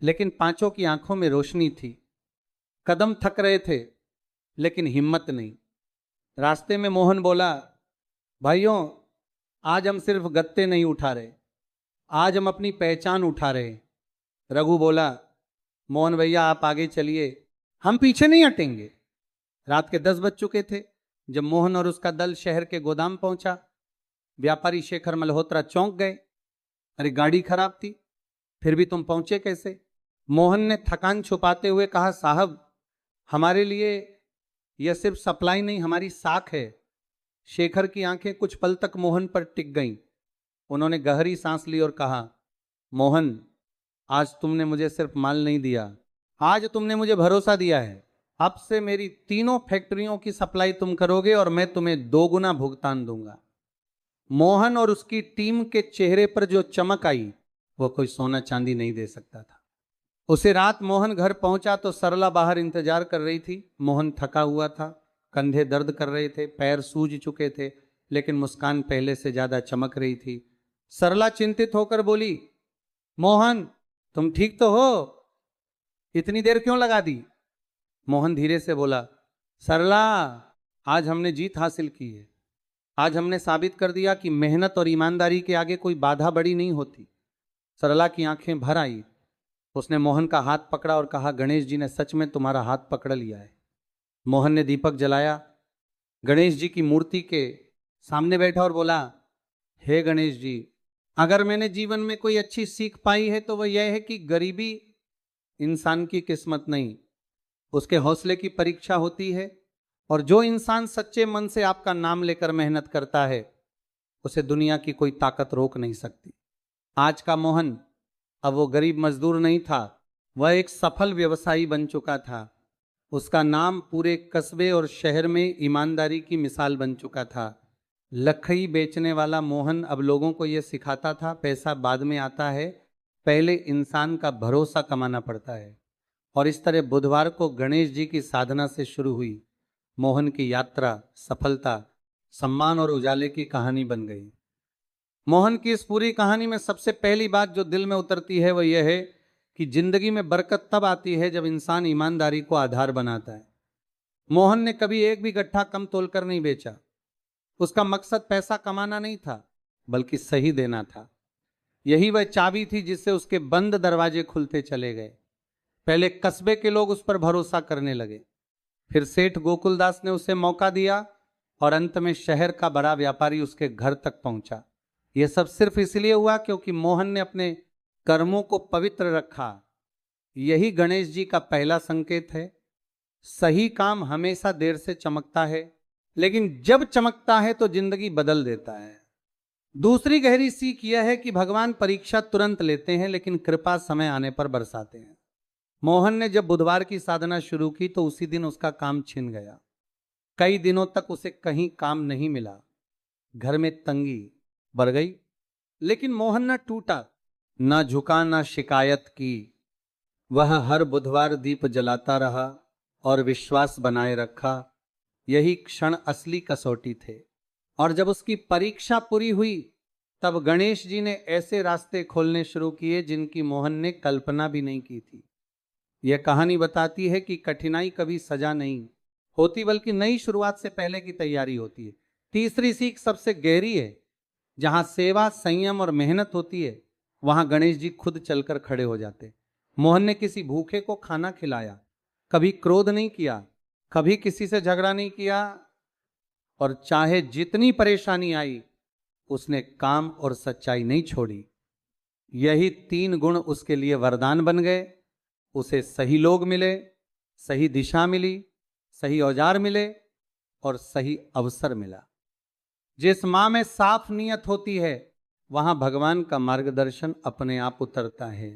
लेकिन पांचों की आंखों में रोशनी थी। कदम थक रहे थे, लेकिन हिम्मत नहीं। रास्ते में मोहन बोला, भाइयों, आज हम सिर्फ गत्ते नहीं उठा रहे, आज हम अपनी पहचान उठा रहे। रघु बोला, मोहन भैया, आप आगे चलिए, हम पीछे नहीं हटेंगे। रात के 10 बज चुके थे जब मोहन और उसका दल शहर के गोदाम पहुंचा। व्यापारी शेखर मल्होत्रा चौंक गए। अरे, गाड़ी खराब थी, फिर भी तुम पहुंचे कैसे? मोहन ने थकान छुपाते हुए कहा, साहब, हमारे लिए यह सिर्फ सप्लाई नहीं, हमारी साख है। शेखर की आंखें कुछ पल तक मोहन पर टिक गईं। उन्होंने गहरी सांस ली और कहा, मोहन, आज तुमने मुझे सिर्फ माल नहीं दिया, आज तुमने मुझे भरोसा दिया है। अब से मेरी तीनों फैक्ट्रियों की सप्लाई तुम करोगे और मैं तुम्हें 2 गुना भुगतान दूंगा। मोहन और उसकी टीम के चेहरे पर जो चमक आई, वो कोई सोना चांदी नहीं दे सकता था। उसे रात मोहन घर पहुंचा तो सरला बाहर इंतजार कर रही थी। मोहन थका हुआ था, कंधे दर्द कर रहे थे, पैर सूज चुके थे, लेकिन मुस्कान पहले से ज्यादा चमक रही थी। सरला चिंतित होकर बोली, मोहन, तुम ठीक तो हो? इतनी देर क्यों लगा दी? मोहन धीरे से बोला, सरला, आज हमने जीत हासिल की है। आज हमने साबित कर दिया कि मेहनत और ईमानदारी के आगे कोई बाधा बड़ी नहीं होती। सरला की आंखें भर आई। उसने मोहन का हाथ पकड़ा और कहा, गणेश जी ने सच में तुम्हारा हाथ पकड़ लिया है। मोहन ने दीपक जलाया, गणेश जी की मूर्ति के सामने बैठा और बोला, हे गणेश जी, अगर मैंने जीवन में कोई अच्छी सीख पाई है तो वह यह है कि गरीबी इंसान की किस्मत नहीं, उसके हौसले की परीक्षा होती है। और जो इंसान सच्चे मन से आपका नाम लेकर मेहनत करता है, उसे दुनिया की कोई ताकत रोक नहीं सकती। आज का मोहन अब वो गरीब मजदूर नहीं था, वह एक सफल व्यवसायी बन चुका था। उसका नाम पूरे कस्बे और शहर में ईमानदारी की मिसाल बन चुका था। लखई बेचने वाला मोहन अब लोगों को यह सिखाता था, पैसा बाद में आता है, पहले इंसान का भरोसा कमाना पड़ता है। और इस तरह बुधवार को गणेश जी की साधना से शुरू हुई मोहन की यात्रा सफलता, सम्मान और उजाले की कहानी बन गई। मोहन की इस पूरी कहानी में सबसे पहली बात जो दिल में उतरती है वह यह है कि जिंदगी में बरकत तब आती है जब इंसान ईमानदारी को आधार बनाता है। मोहन ने कभी एक भी गट्ठा कम तोलकर नहीं बेचा। उसका मकसद पैसा कमाना नहीं था, बल्कि सही देना था। यही वह चाबी थी जिससे उसके बंद दरवाजे खुलते चले गए। पहले कस्बे के लोग उस पर भरोसा करने लगे, फिर सेठ गोकुलदास ने उसे मौका दिया और अंत में शहर का बड़ा व्यापारी उसके घर तक पहुंचा। यह सब सिर्फ इसलिए हुआ क्योंकि मोहन ने अपने कर्मों को पवित्र रखा। यही गणेश जी का पहला संकेत है। सही काम हमेशा देर से चमकता है, लेकिन जब चमकता है तो जिंदगी बदल देता है। दूसरी गहरी सीख यह है कि भगवान परीक्षा तुरंत लेते हैं, लेकिन कृपा समय आने पर बरसाते हैं। मोहन ने जब बुधवार की साधना शुरू की तो उसी दिन उसका काम छिन गया। कई दिनों तक उसे कहीं काम नहीं मिला, घर में तंगी बढ़ गई, लेकिन मोहन न टूटा, न झुका, न शिकायत की। वह हर बुधवार दीप जलाता रहा और विश्वास बनाए रखा। यही क्षण असली कसौटी थे। और जब उसकी परीक्षा पूरी हुई तब गणेश जी ने ऐसे रास्ते खोलने शुरू किए जिनकी मोहन ने कल्पना भी नहीं की थी। यह कहानी बताती है कि कठिनाई कभी सजा नहीं होती, बल्कि नई शुरुआत से पहले की तैयारी होती है। तीसरी सीख सबसे गहरी है। जहां सेवा, संयम और मेहनत होती है, वहां गणेश जी खुद चलकर खड़े हो जाते। मोहन ने किसी भूखे को खाना खिलाया, कभी क्रोध नहीं किया, कभी किसी से झगड़ा नहीं किया, और चाहे जितनी परेशानी आई उसने काम और सच्चाई नहीं छोड़ी। यही 3 गुण उसके लिए वरदान बन गए। उसे सही लोग मिले, सही दिशा मिली, सही औजार मिले और सही अवसर मिला। जिस मां में साफ नियत होती है वहां भगवान का मार्गदर्शन अपने आप उतरता है।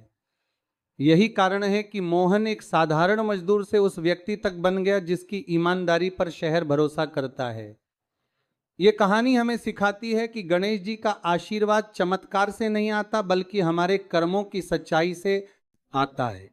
यही कारण है कि मोहन एक साधारण मजदूर से उस व्यक्ति तक बन गया जिसकी ईमानदारी पर शहर भरोसा करता है। यह कहानी हमें सिखाती है कि गणेश जी का आशीर्वाद चमत्कार से नहीं आता, बल्कि हमारे कर्मों की सच्चाई से आता है।